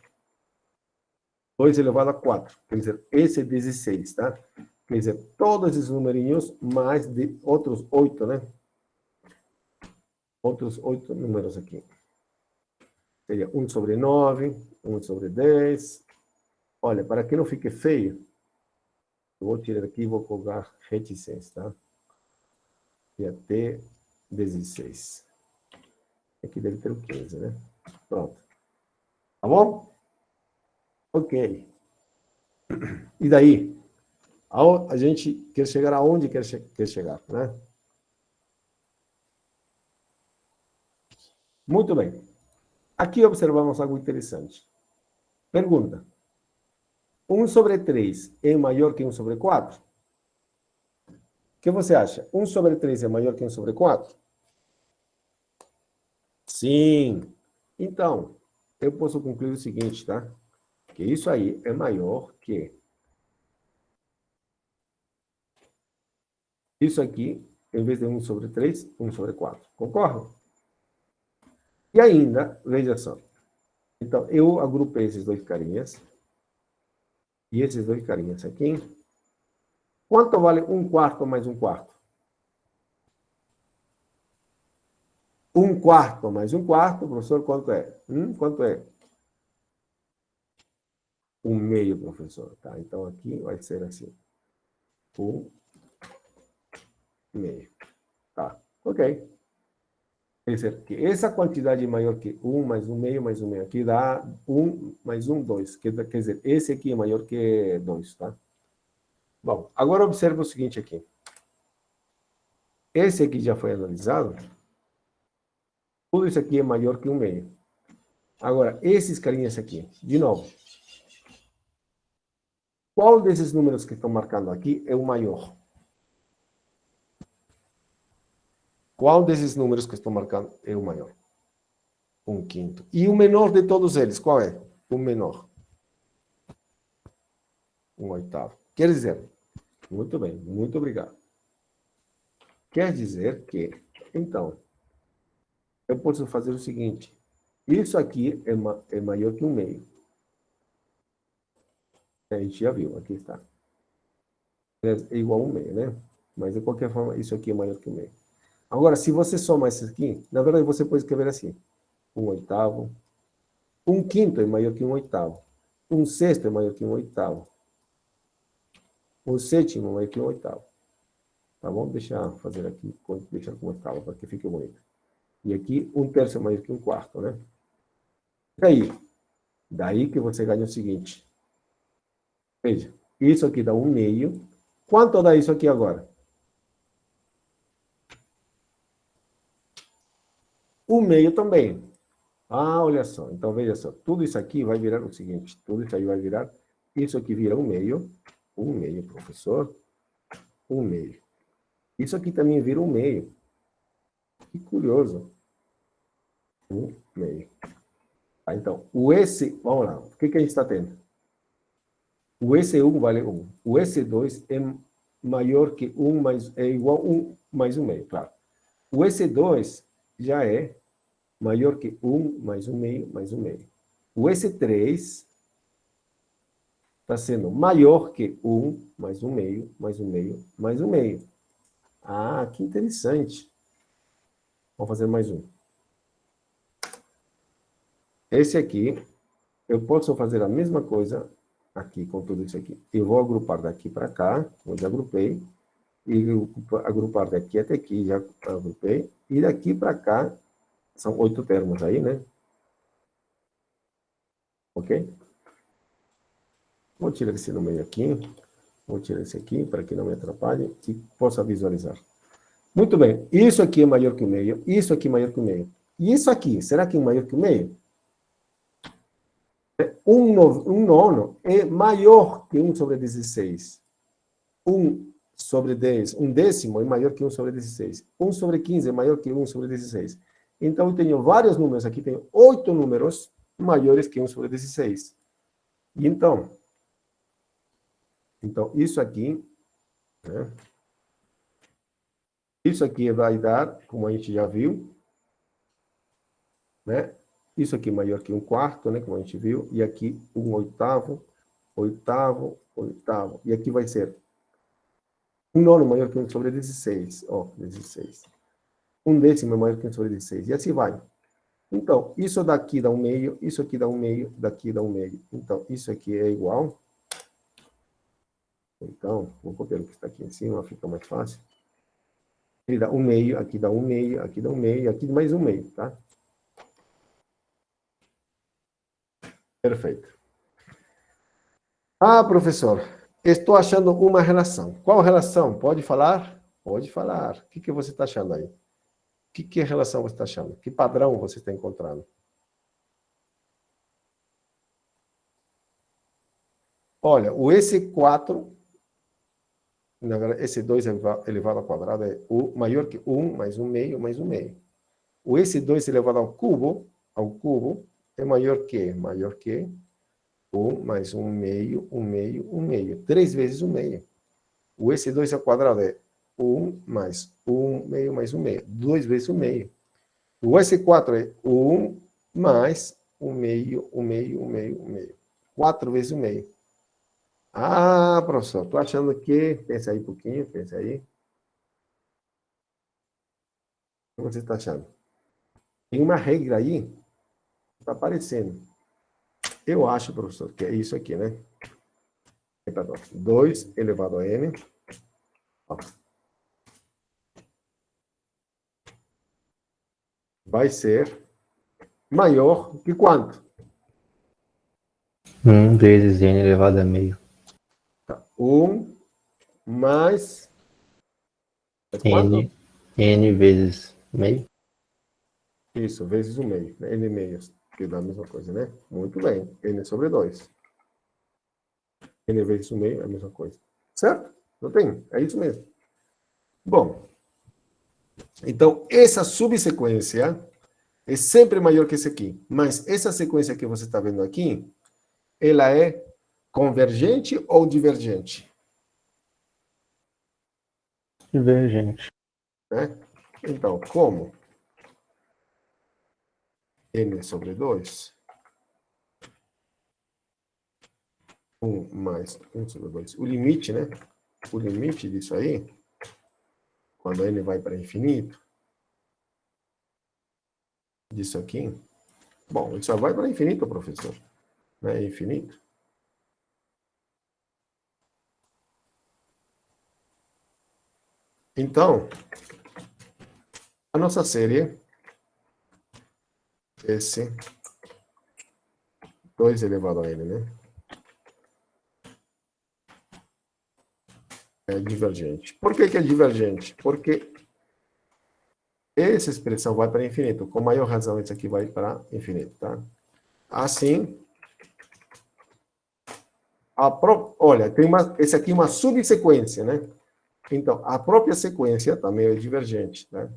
2 elevado a 4. Quer dizer, esse é 16, tá? Quer dizer, todos esses numerinhos mais de outros 8, né? Outros 8 números aqui. Seria 1 sobre 9, 1 sobre 10. Olha, para que não fique feio, eu vou tirar aqui e vou colocar reticência, tá? E até 16. Aqui deve ter o 15, né? Pronto. Tá bom? Ok. E daí? A gente quer chegar aonde quer chegar, né? Muito bem. Aqui observamos algo interessante. Pergunta. 1 sobre 3 é maior que 1 sobre 4? O que você acha? 1 sobre 3 é maior que 1 sobre 4? Sim. Então, eu posso concluir o seguinte, tá? Que isso aí é maior que isso aqui, em vez de 1 sobre 3, 1 sobre 4. Concorda? E ainda, veja só. Então, eu agrupei esses dois carinhas. E esses dois carinhas aqui. Quanto vale 1 quarto mais 1 quarto? 1 quarto mais 1 quarto, professor, quanto é? Quanto é? 1 meio, professor. Tá? Então, aqui vai ser assim. 1 meio. Tá, ok. Quer dizer, que essa quantidade é maior que 1 mais 1 meio mais 1 meio. Aqui dá 1 mais 1, 2. Quer dizer, esse aqui é maior que 2, tá? Bom, agora observa o seguinte aqui. Esse aqui já foi analisado. Tudo isso aqui é maior que 1 meio. Agora, esses carinhas aqui, de novo. Qual desses números que estão marcando aqui é o maior? Qual desses números que estão marcando é o maior? 1 quinto. E o menor de todos eles, qual é? O menor. 1 oitavo. Quer dizer, muito bem, muito obrigado. Quer dizer que, então, eu posso fazer o seguinte. Isso aqui é maior que 1 meio. A gente já viu, aqui está. É igual a 1 meio, né? Mas, de qualquer forma, isso aqui é maior que 1 meio. Agora, se você soma isso aqui, na verdade, você pode escrever assim. 1 oitavo. 1 quinto é maior que 1 oitavo. 1 sexto é maior que 1 oitavo. 1 sétimo é maior que 1 oitavo. Tá bom? Deixa eu fazer aqui, deixar com oitavo, para que fique bonito. E aqui, 1 terço é maior que 1 quarto, né? E aí? Daí que você ganha o seguinte. Veja, isso aqui dá 1 meio. Quanto dá isso aqui agora? 1 meio também. Ah, olha só. Então, veja só. Tudo isso aqui vai virar o seguinte. Tudo isso aí vai virar... Isso aqui vira 1 meio. 1 meio, professor. 1 meio. Isso aqui também vira 1 meio. Que curioso. 1 meio. Tá, então, o S... Vamos lá. O que a gente está tendo? O S1 vale 1. O S2 é maior que 1 mais... É igual a 1 mais 1 meio, claro. O S2 já é maior que 1 mais 1 meio mais 1 meio. O S3 está sendo maior que 1 mais 1 meio mais 1 meio mais 1 meio. Ah, que interessante. Vamos fazer mais um. Esse aqui, eu posso fazer a mesma coisa aqui com tudo isso aqui. Eu vou agrupar daqui para cá, eu já agrupei, e agrupar daqui até aqui, já agrupei, e daqui para cá, são 8 termos aí, né? Ok? Vou tirar esse no meio aqui, vou tirar esse aqui, para que não me atrapalhe, e possa visualizar. Muito bem, isso aqui é maior que o meio, isso aqui é maior que o meio. E isso aqui, será que é maior que o meio? Um nono é maior que 1 sobre 16. 1 sobre 10, um décimo é maior que 1 sobre 16. 1 sobre 15 é maior que 1 sobre 16. Então, eu tenho vários números aqui, tenho 8 números maiores que 1 sobre 16. E então isso aqui, né? Isso aqui vai dar, como a gente já viu, né? Isso aqui é maior que 1 quarto, né? Como a gente viu. E aqui 1 oitavo, oitavo, oitavo. E aqui vai ser 1 nono maior que 1 sobre 16. Ó, 16. 1 décimo é maior que 1 sobre 16. E assim vai. Então, isso daqui dá 1 meio, isso aqui dá 1 meio, daqui dá 1 meio. Então, isso aqui é igual. Então, vou copiar o que está aqui em cima, fica mais fácil. Ele dá 1 meio, aqui dá 1 meio, aqui dá 1 meio, aqui mais 1 meio, tá? Perfeito. Ah, professor, estou achando uma relação. Qual relação? Pode falar? Pode falar. O que você está achando aí? Que relação você está achando? Que padrão você está encontrando? Olha, o S4, na verdade, S2 elevado ao quadrado é maior que 1 mais 1 meio mais 1 meio. O S2 elevado ao cubo, é maior que? Maior que 1 mais 1 meio, 1 meio, 1 meio. 3 vezes 1 meio. O S2 ao quadrado é 1 mais 1 meio mais 1 meio. 2 vezes 1 meio. O S4 é 1 mais 1 meio, 1 meio, 1 meio, 1 meio. 4 vezes 1 meio. Ah, professor, estou achando que... Pensa aí um pouquinho, pensa aí. O que você está achando? Tem uma regra aí, está aparecendo. Eu acho, professor, que é isso aqui, né? Perdão, 2 elevado a n. Ó. Vai ser maior que quanto? 1 vezes n elevado a meio. 1 mais... N, n vezes meio. Isso, vezes o meio, né? N meios, que dá a mesma coisa, né? Muito bem. N sobre 2. N vezes o meio é a mesma coisa. Certo? Não tem? É isso mesmo. Bom, então, essa subsequência é sempre maior que esse aqui. Mas essa sequência que você está vendo aqui, ela é convergente ou divergente? Divergente. Né? Então, como n sobre 2, 1 mais 1 sobre 2, o limite, né? O limite disso aí, quando n vai para infinito, disso aqui, bom, isso só vai para infinito, professor. Não é infinito? Então, a nossa série, esse 2 elevado a n, né? É divergente. Por que é divergente? Porque essa expressão vai para infinito. Com maior razão, isso aqui vai para infinito, tá? Assim, olha, tem esse aqui é uma subsequência, né? Então, a própria sequência também é divergente, né?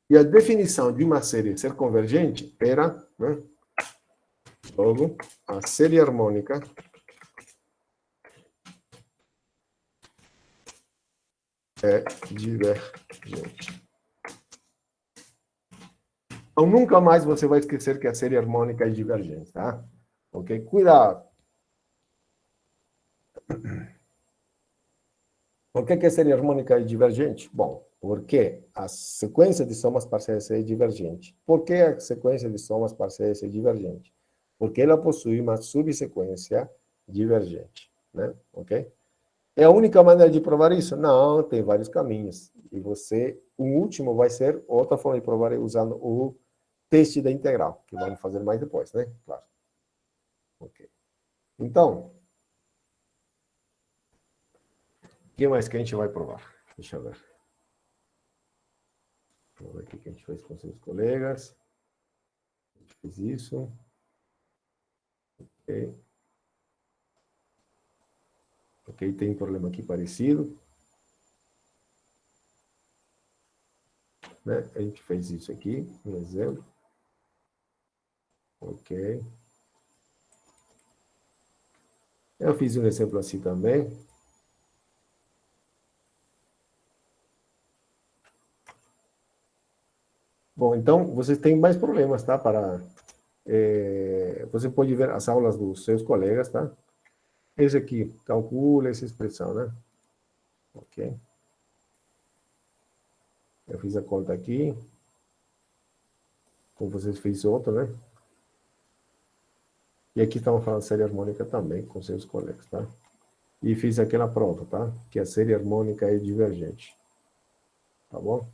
E a definição de uma série ser convergente era, né? Logo, a série harmônica é divergente. Então, nunca mais você vai esquecer que a série harmônica é divergente, tá? Ok? Cuidado. Por que a série harmônica é divergente? Bom, porque a sequência de somas parciais é divergente. Por que a sequência de somas parciais é divergente? Porque ela possui uma subsequência divergente, né? Ok? É a única maneira de provar isso? Não, tem vários caminhos. E o último vai ser outra forma de provar usando o teste da integral, que vamos fazer mais depois, né? Claro. Ok. Então, o que mais que a gente vai provar? Deixa eu ver. Vamos ver o que a gente fez com seus colegas. A gente fez isso. Ok. Ok, tem um problema aqui parecido. Né? A gente fez isso aqui, um exemplo. Ok. Eu fiz um exemplo assim também. Bom, então, vocês têm mais problemas, tá? Você pode ver as aulas dos seus colegas, tá? Esse aqui, calcula essa expressão, né? Ok. Eu fiz a conta aqui. Como vocês fez outro, né? E aqui estamos falando de série harmônica também, com seus colegas, tá? E fiz aquela prova, tá? Que a série harmônica é divergente. Tá bom?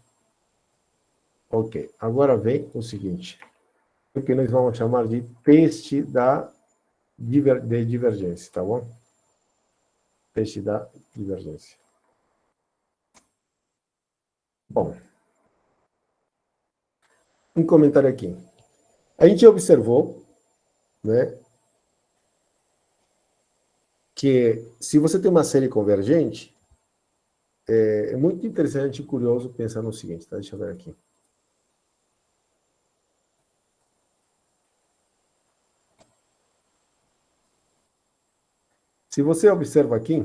Ok. Agora vem o seguinte. O que nós vamos chamar de teste de divergência, tá bom? Teste da divergência. Bom. Um comentário aqui. A gente observou, né? Que se você tem uma série convergente, é muito interessante e curioso pensar no seguinte, tá? Deixa eu ver aqui. Se você observa aqui,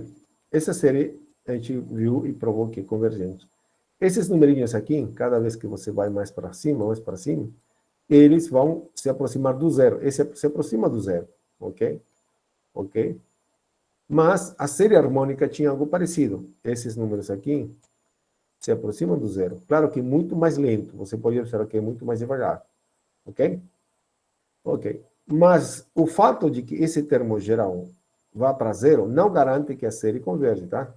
essa série a gente viu e provou que é convergente. Esses numerinhos aqui, cada vez que você vai mais para cima, eles vão se aproximar do zero. Esse se aproxima do zero, ok? Ok? Mas a série harmônica tinha algo parecido. Esses números aqui se aproxima do zero. Claro que muito mais lento. Você pode observar que é muito mais devagar. Ok? Ok. Mas o fato de que esse termo geral vá para zero não garante que a série converge, tá?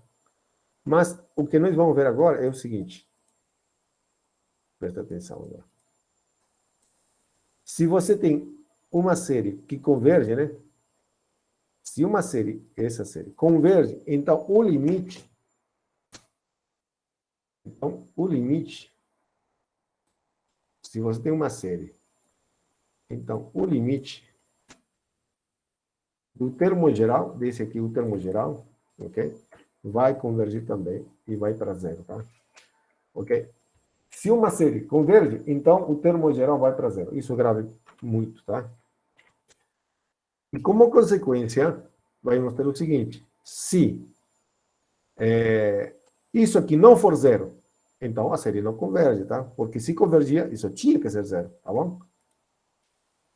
Mas o que nós vamos ver agora é o seguinte. Presta atenção agora. Se você tem uma série que converge, né? Se uma série, essa série, converge, então o limite, se você tem uma série, então o limite do termo geral, desse aqui, o termo geral, ok? Vai convergir também e vai para zero, tá? Ok? Se uma série converge, então o termo geral vai para zero. Isso grave muito, tá? E como consequência, vai mostrar o seguinte: se isso aqui não for zero, então a série não converge, tá? Porque se convergia, isso tinha que ser zero, tá bom?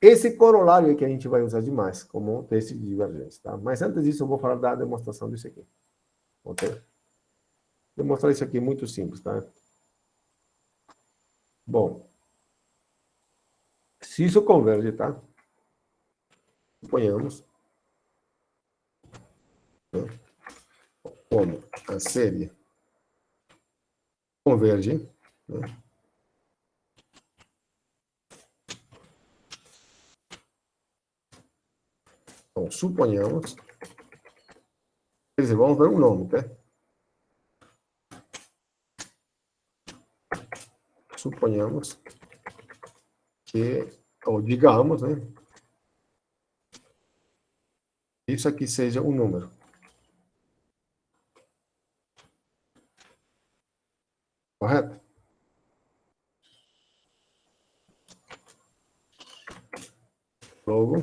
Esse corolário é que a gente vai usar demais como teste de divergência, tá? Mas antes disso, eu vou falar da demonstração disso aqui. Ok? Demonstrar isso aqui muito simples, tá? Bom, se isso converge, tá? Suponhamos, né, como a série converge, né? Então, suponhamos, quer dizer, vamos ver um nome, tá? Suponhamos que, ou digamos, né? Isso aqui seja um número. Correto? Logo,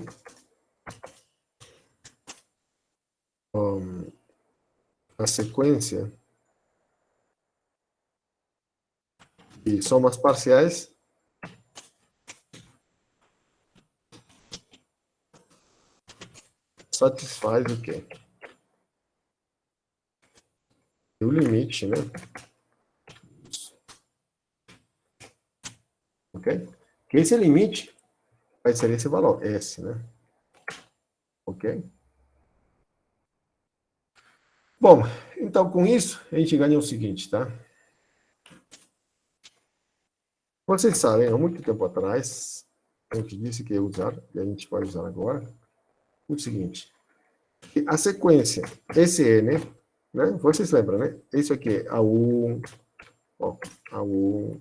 a sequência de somas parciais satisfaz o quê? O limite, né? Ok? Que esse limite vai ser esse valor, S, né? Ok? Bom, então com isso, a gente ganha o seguinte, tá? Vocês sabem, há muito tempo atrás, a gente disse que ia usar, e a gente vai usar agora, o seguinte. Que a sequência SN, né? Vocês lembram, né? Isso aqui é A1, ó, A1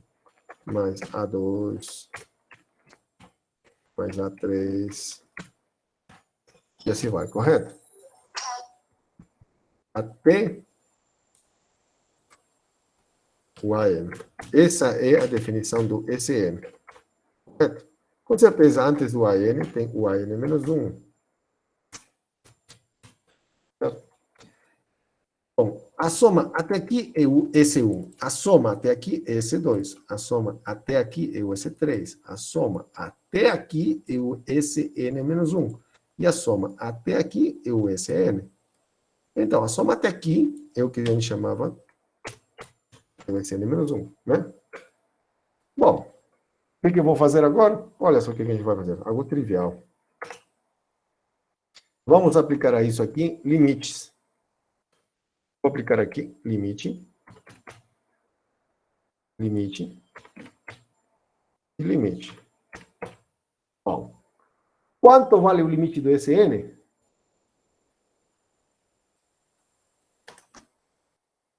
mais A2 mais A3, e assim vai, correto? Até o AN. Essa é a definição do SN. Correto? Com certeza, antes do AN tem o AN menos 1. Certo? Bom, a soma até aqui é o S1. A soma até aqui é S2. A soma até aqui é o S3. A soma até aqui é o SN menos 1. E a soma até aqui é o SN. Então, a soma até aqui é o que a gente chamava de SN menos 1, né? Bom, o que eu vou fazer agora? Olha só o que a gente vai fazer. Algo trivial. Vamos aplicar a isso aqui limites. Vou aplicar aqui limite, limite e limite. Bom, quanto vale o limite do SN?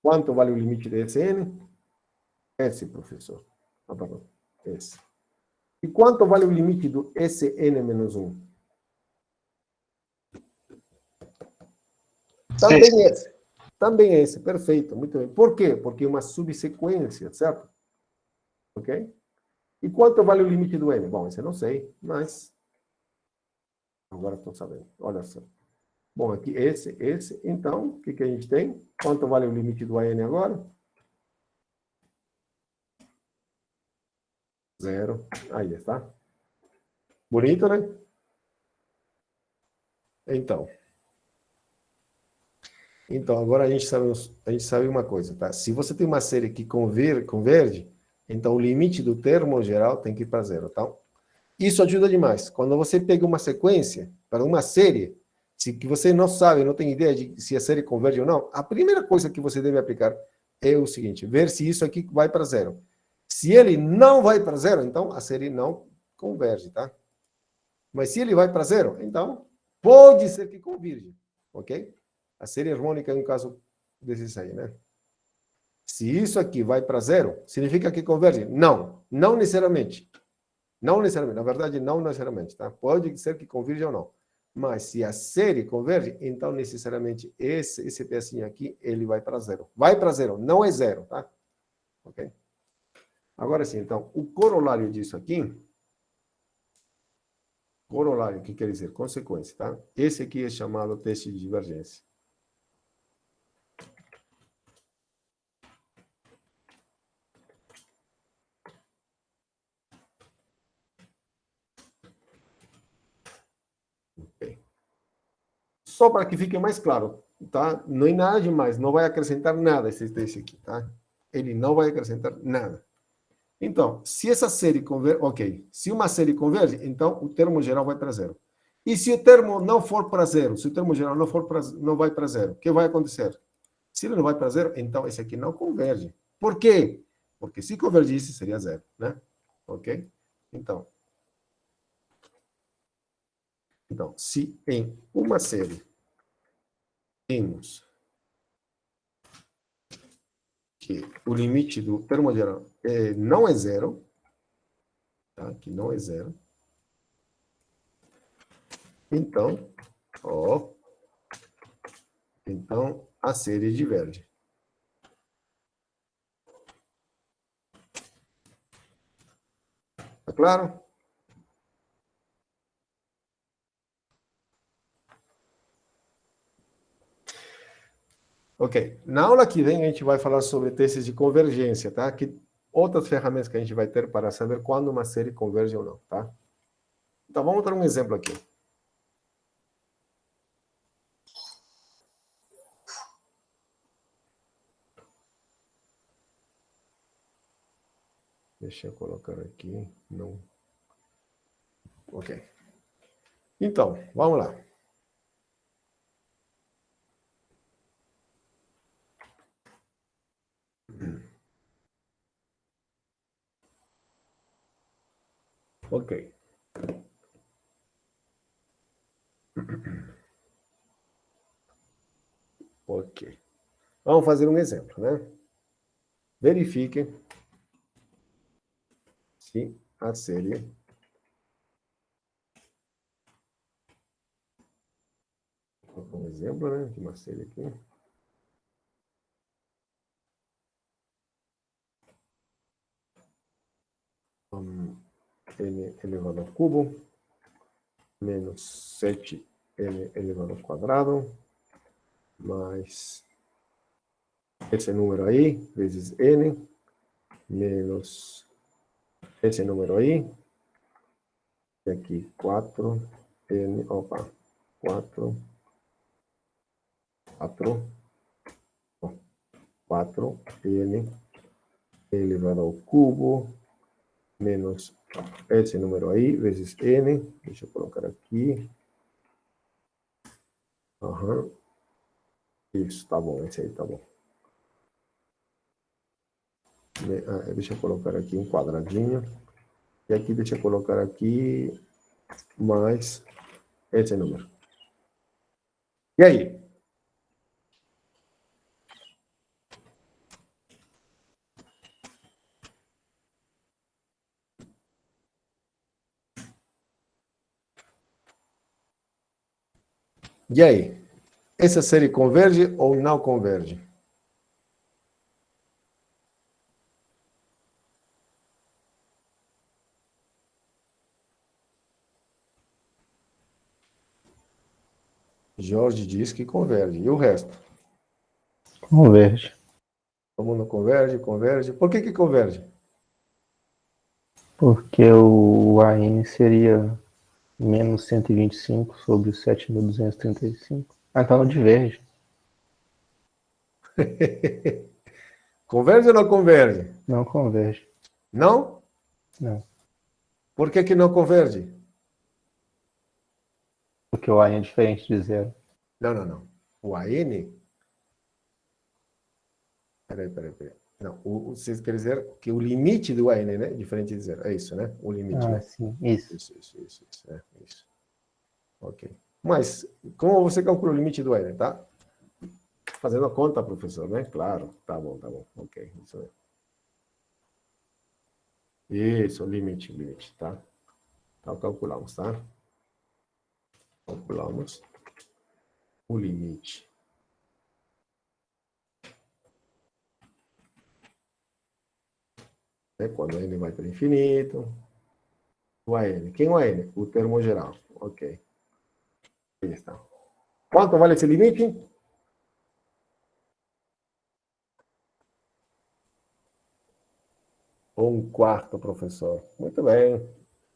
Quanto vale o limite do SN? S, professor. Ah, perdão. S. E quanto vale o limite do SN menos 1? Também esse. Também esse, perfeito, muito bem. Por quê? Porque é uma subsequência, certo? Ok? E quanto vale o limite do N? Bom, esse eu não sei, mas agora estou sabendo. Olha só. Bom, aqui esse. Então, o que a gente tem? Quanto vale o limite do AN agora? 0. Aí está. Bonito, né? Então, agora a gente sabe uma coisa, tá? Se você tem uma série que converge, então o limite do termo geral tem que ir para zero, tá? Isso ajuda demais. Quando você pega uma sequência para uma série, se que você não sabe, não tem ideia de se a série converge ou não, a primeira coisa que você deve aplicar é o seguinte: ver se isso aqui vai para zero. Se ele não vai para zero, então a série não converge, tá? Mas se ele vai para zero, então pode ser que convirja, ok? A série harmônica é um caso desses aí, né? Se isso aqui vai para zero, significa que converge? Não, não necessariamente. Não necessariamente, na verdade, não necessariamente, tá? Pode ser que convirja ou não. Mas se a série converge, então necessariamente esse pedacinho aqui, ele vai para zero. Vai para zero, não é zero, tá? Ok? Agora sim, então, o corolário disso aqui, corolário, que quer dizer consequência, tá? Esse aqui é chamado teste de divergência. Ok. Só para que fique mais claro, tá? Não é nada demais, não vai acrescentar nada esse teste aqui, tá? Ele não vai acrescentar nada. Então, se essa série converge, ok. Se uma série converge, então o termo geral vai para zero. E se o termo não for para zero, se o termo geral não vai para zero, o que vai acontecer? Se ele não vai para zero, então esse aqui não converge. Por quê? Porque se convergisse, seria zero, né? Ok? Então, se em uma série temos que o limite do termo geral não é zero, tá? Que não é zero, então, então a série diverge. Tá claro? Ok. Na aula que vem a gente vai falar sobre testes de convergência, tá? Que outras ferramentas que a gente vai ter para saber quando uma série converge ou não, tá? Então vamos dar um exemplo aqui. Deixa eu colocar aqui. Não. Ok. Então, vamos lá. Ok. Ok. Vamos fazer um exemplo, né? Verifique se a série um exemplo, né? De uma série aqui. N elevado ao cubo menos 7n elevado ao quadrado mais esse número aí vezes n menos esse número aí e aqui 4n, 4 4n elevado ao cubo menos esse número aí vezes n, deixa eu colocar aqui, isso, tá bom, esse aí tá bom. Deixa eu colocar aqui um quadradinho. E aqui deixa eu colocar aqui mais esse número. E aí? E aí? Essa série converge ou não converge? Jorge diz que converge. E o resto? Converge. Todo mundo converge, converge. Por que converge? Porque o AN seria menos 125 sobre 7.235. Ah, então não diverge. Converge ou não converge? Não converge. Não? Não. Por que não converge? Porque o AN é diferente de zero. Não. O AN... Peraí. Não, vocês querem dizer que o limite do AN, né? Diferente de zero. É isso, né? O limite, Ah, né? sim. Isso. Isso. Isso. Ok. Mas, como você calcula o limite do AN, tá? Fazendo a conta, professor, né? Claro. Tá bom. Ok. Isso aí. Isso, limite, tá? Então, calculamos, tá? Calculamos o limite. É quando n vai para o infinito. O AN. Quem é o AN? O termo geral. Ok. Aí está. Quanto vale esse limite? Um quarto, professor. Muito bem.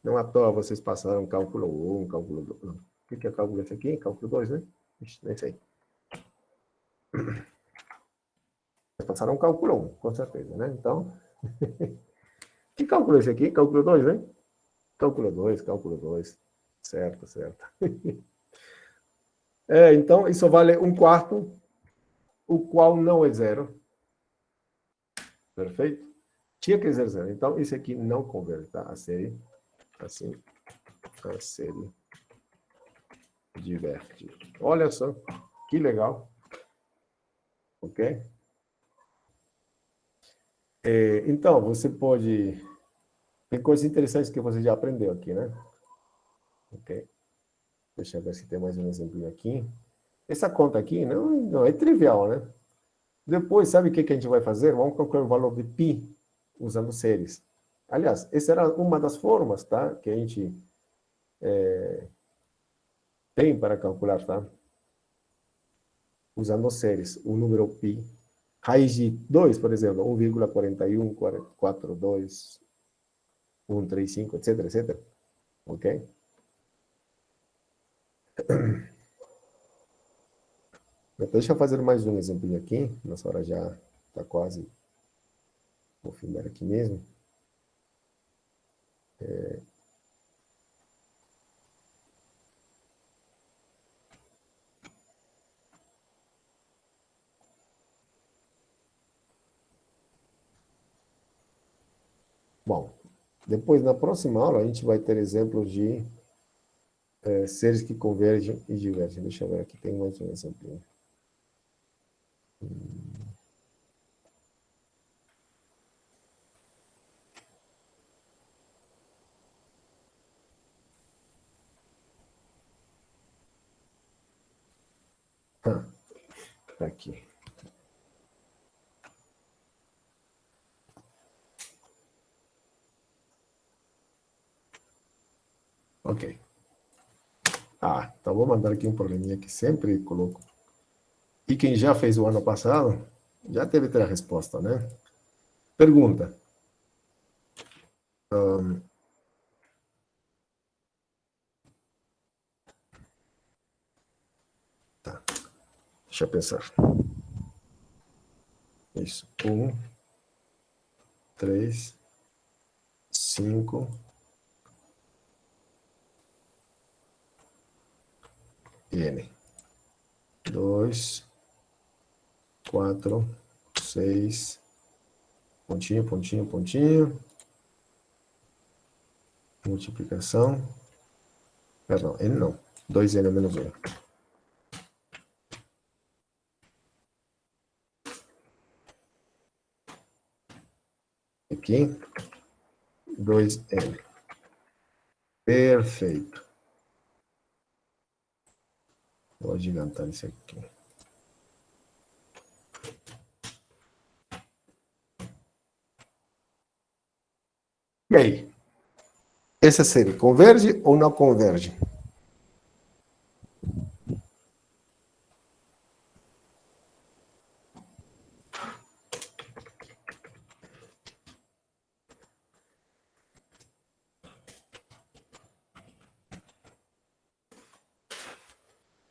Não à toa vocês passaram cálculo 1, cálculo 2. Não. O que é cálculo esse aqui? Cálculo 2, né? Ixi, nem sei. Vocês passaram cálculo 1, com certeza, né? Então, que cálculo é esse aqui? Cálculo 2, né? Cálculo 2. Certo. Então, isso vale um quarto, o qual não é zero. Perfeito? Tinha que ser zero. Então, isso aqui não converte, tá? A série, assim, a série diverte. Olha só, que legal. Ok? Então, você pode... Tem coisas interessantes que você já aprendeu aqui, né? Ok? Deixa eu ver se tem mais um exemplo aqui. Essa conta aqui não é trivial, né? Depois, sabe o que a gente vai fazer? Vamos calcular o valor de π usando séries. Aliás, essa era uma das formas, tá? Que a gente tem para calcular, tá? Usando séries. O número π. Raiz de 2, por exemplo, 1,4142, 135, etc. Ok? Então, deixa eu fazer mais um exemplo aqui. Nossa hora já está quase. Vou filmar aqui mesmo. Bom, depois, na próxima aula, a gente vai ter exemplos de seres que convergem e divergem. Deixa eu ver aqui, tem mais um exemplo. Tá aqui. Ok. Então vou mandar aqui um probleminha que sempre coloco. E quem já fez o ano passado, já deve ter a resposta, né? Pergunta. Tá. Deixa eu pensar. Isso. 1, 3, 5, N. 2, 4, 6, pontinho. Multiplicação. Perdão, N não. 2N menos 1. Aqui. 2N. Perfeito. Vou adiantar isso aqui. E aí? Essa série converge ou não converge?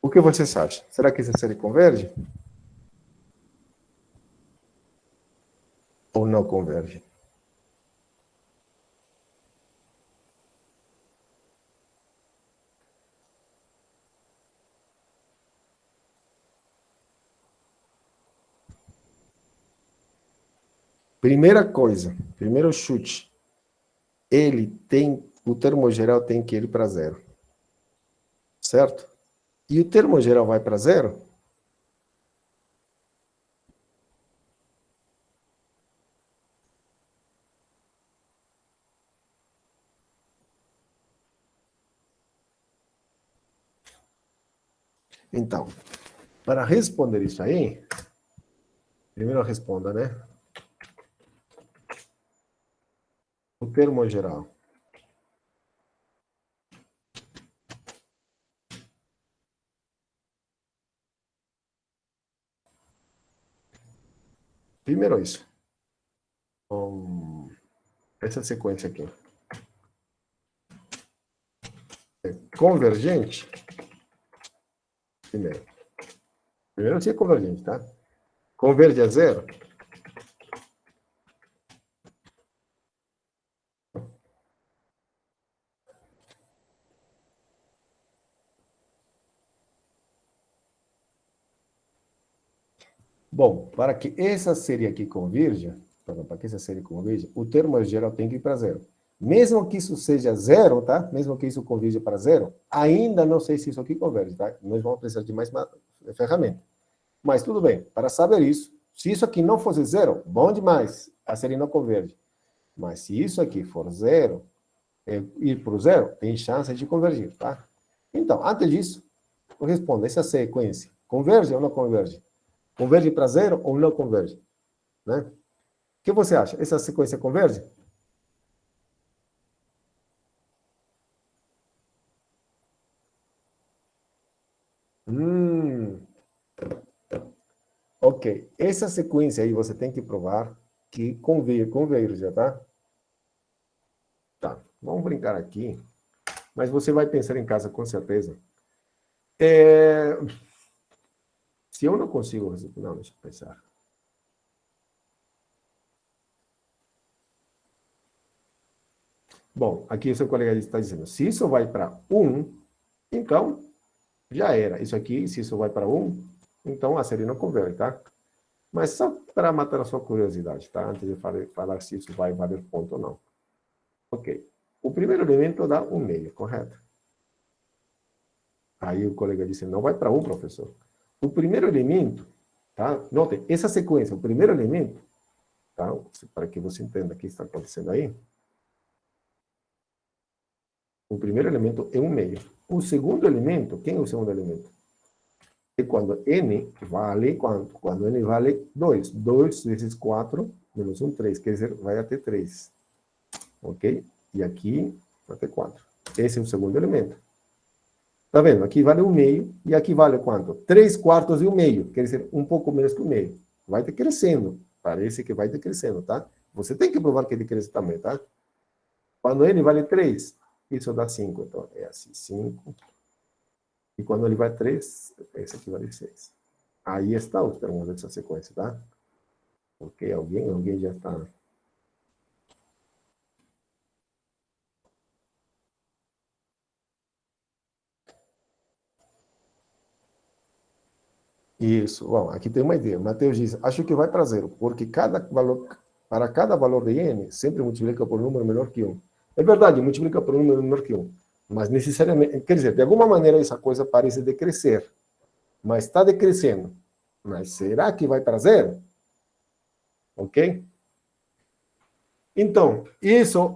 O que vocês acham? Será que essa série converge? não converge? Primeira coisa, primeiro chute. O termo geral tem que ir para zero. Certo? E o termo geral vai para zero? Então, para responder isso aí, primeiro responda, né? O termo geral. Primeiro isso. Essa sequência aqui. É convergente. Primeiro. Primeiro se é convergente, tá? Converge a zero. Bom, para que essa série aqui converja, para que essa série converja, o termo geral tem que ir para zero. Mesmo que isso seja zero, tá? Mesmo que isso converja para zero, ainda não sei se isso aqui converge, tá? Nós vamos precisar de mais uma ferramenta. Mas tudo bem, para saber isso, se isso aqui não fosse zero, bom demais, a série não converge. Mas se isso aqui for zero, ir para o zero, tem chance de convergir, tá? Então, antes disso, eu respondo, essa sequência converge ou não converge? Converge para zero ou não converge? Né? O que você acha? Essa sequência converge? Ok. Essa sequência aí você tem que provar que converge, tá? Tá. Vamos brincar aqui. Mas você vai pensar em casa com certeza. Se eu não consigo resolver... Não, deixa eu pensar. Bom, aqui o seu colega está dizendo, se isso vai para 1, então já era. Isso aqui, se isso vai para 1, então a série não converge, tá? Mas só para matar a sua curiosidade, tá? Antes de falar se isso vai valer ponto ou não. Ok. O primeiro elemento dá 1/2, correto? Aí o colega disse, não vai para 1, professor. O primeiro elemento, tá? Notem, essa sequência, o primeiro elemento, tá? Para que você entenda o que está acontecendo aí. O primeiro elemento é 1/2. O segundo elemento, quem é o segundo elemento? É quando n vale quanto? Quando n vale 2. 2 vezes 4 menos 1, 3. Quer dizer, vai até 3. Ok? E aqui vai até 4. Esse é o segundo elemento. Tá vendo? Aqui vale 1/2 e aqui vale quanto? 3/4 e 1/2. Quer dizer, um pouco menos que 1/2. Vai ter crescendo. Parece que vai ter crescendo, tá? Você tem que provar que ele cresce também, tá? Quando n vale 3, isso dá 5. Então, é assim, 5. E quando ele vai 3, esse aqui vale 6. Aí está os termos dessa sequência, tá? Ok, alguém já está... Isso. Bom, aqui tem uma ideia. Mateus diz, acho que vai para zero, porque para cada valor de n, sempre multiplica por um número menor que 1. É verdade, multiplica por um número menor que 1. Mas necessariamente, quer dizer, de alguma maneira essa coisa parece decrescer. Mas está decrescendo. Mas será que vai para zero? Ok? Então, isso...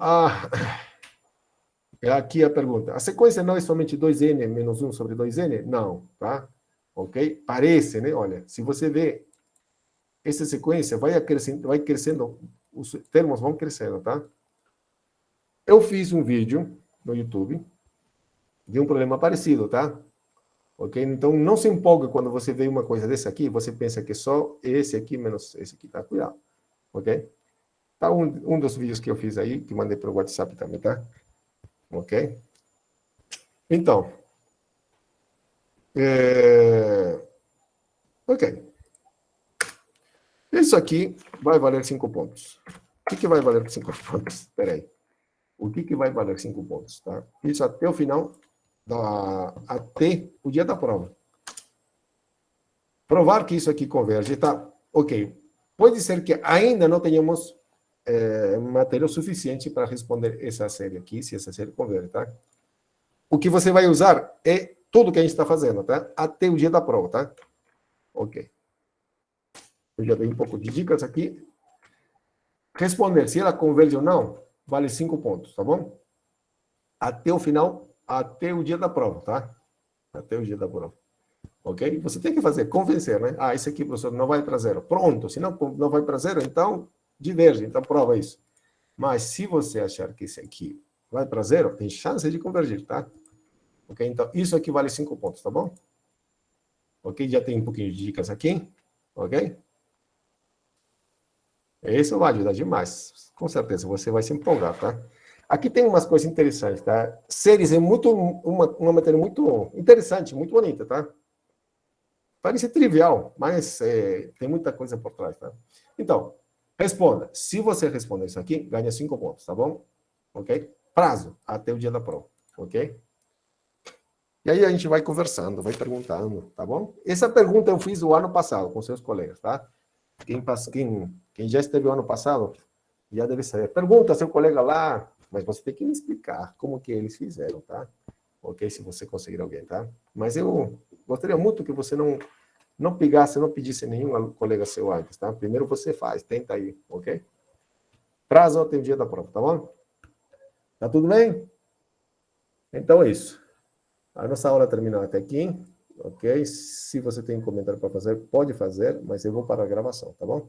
É aqui a pergunta. A sequência não é somente 2n menos 1 sobre 2n? Não, tá? Ok? Parece, né? Olha, se você vê essa sequência, vai crescendo, os termos vão crescendo, tá? Eu fiz um vídeo no YouTube de um problema parecido, tá? Ok? Então, não se empolga quando você vê uma coisa dessa aqui, você pensa que só esse aqui menos esse aqui, tá? Cuidado, ok? Tá um dos vídeos que eu fiz aí, que mandei para o WhatsApp também, tá? Ok? Então, ok. Isso aqui vai valer 5 pontos. O que vai valer 5 pontos? Espera aí. O que vai valer 5 pontos? Tá? Isso até o final, até o dia da prova. Provar que isso aqui converge, tá? Ok. Pode ser que ainda não tenhamos material suficiente para responder essa série aqui, se essa série converge, tá? O que você vai usar é tudo que a gente está fazendo, tá? Até o dia da prova, tá? Ok. Eu já dei um pouco de dicas aqui. Responder se ela converge ou não, vale 5 pontos, tá bom? Até o final, até o dia da prova, tá? Até o dia da prova. Ok? Você tem que fazer, convencer, né? Ah, esse aqui, professor, não vai para zero. Pronto, se não vai para zero, então diverge, então prova isso. Mas se você achar que esse aqui vai para zero, tem chance de convergir, tá? Ok? Então, isso aqui vale 5 pontos, tá bom? Ok? Já tem um pouquinho de dicas aqui. Ok? Isso vai ajudar demais. Com certeza, você vai se empolgar, tá? Aqui tem umas coisas interessantes, tá? Séries é uma matéria muito interessante, muito bonita, tá? Parece trivial, mas tem muita coisa por trás, tá? Então, responda. Se você responder isso aqui, ganha 5 pontos, tá bom? Ok? Prazo, até o dia da prova, ok? E aí a gente vai conversando, vai perguntando, tá bom? Essa pergunta eu fiz o ano passado com seus colegas, tá? Quem já esteve o ano passado, já deve saber. Pergunta seu colega lá, mas você tem que me explicar como que eles fizeram, tá? Ok? Se você conseguir alguém, tá? Mas eu gostaria muito que você não pedisse nenhum colega seu antes, tá? Primeiro você faz, tenta aí, ok? Prazo até o dia da prova, tá bom? Tá tudo bem? Então é isso. A nossa aula terminou até aqui, ok? Se você tem comentário para fazer, pode fazer, mas eu vou para a gravação, tá bom?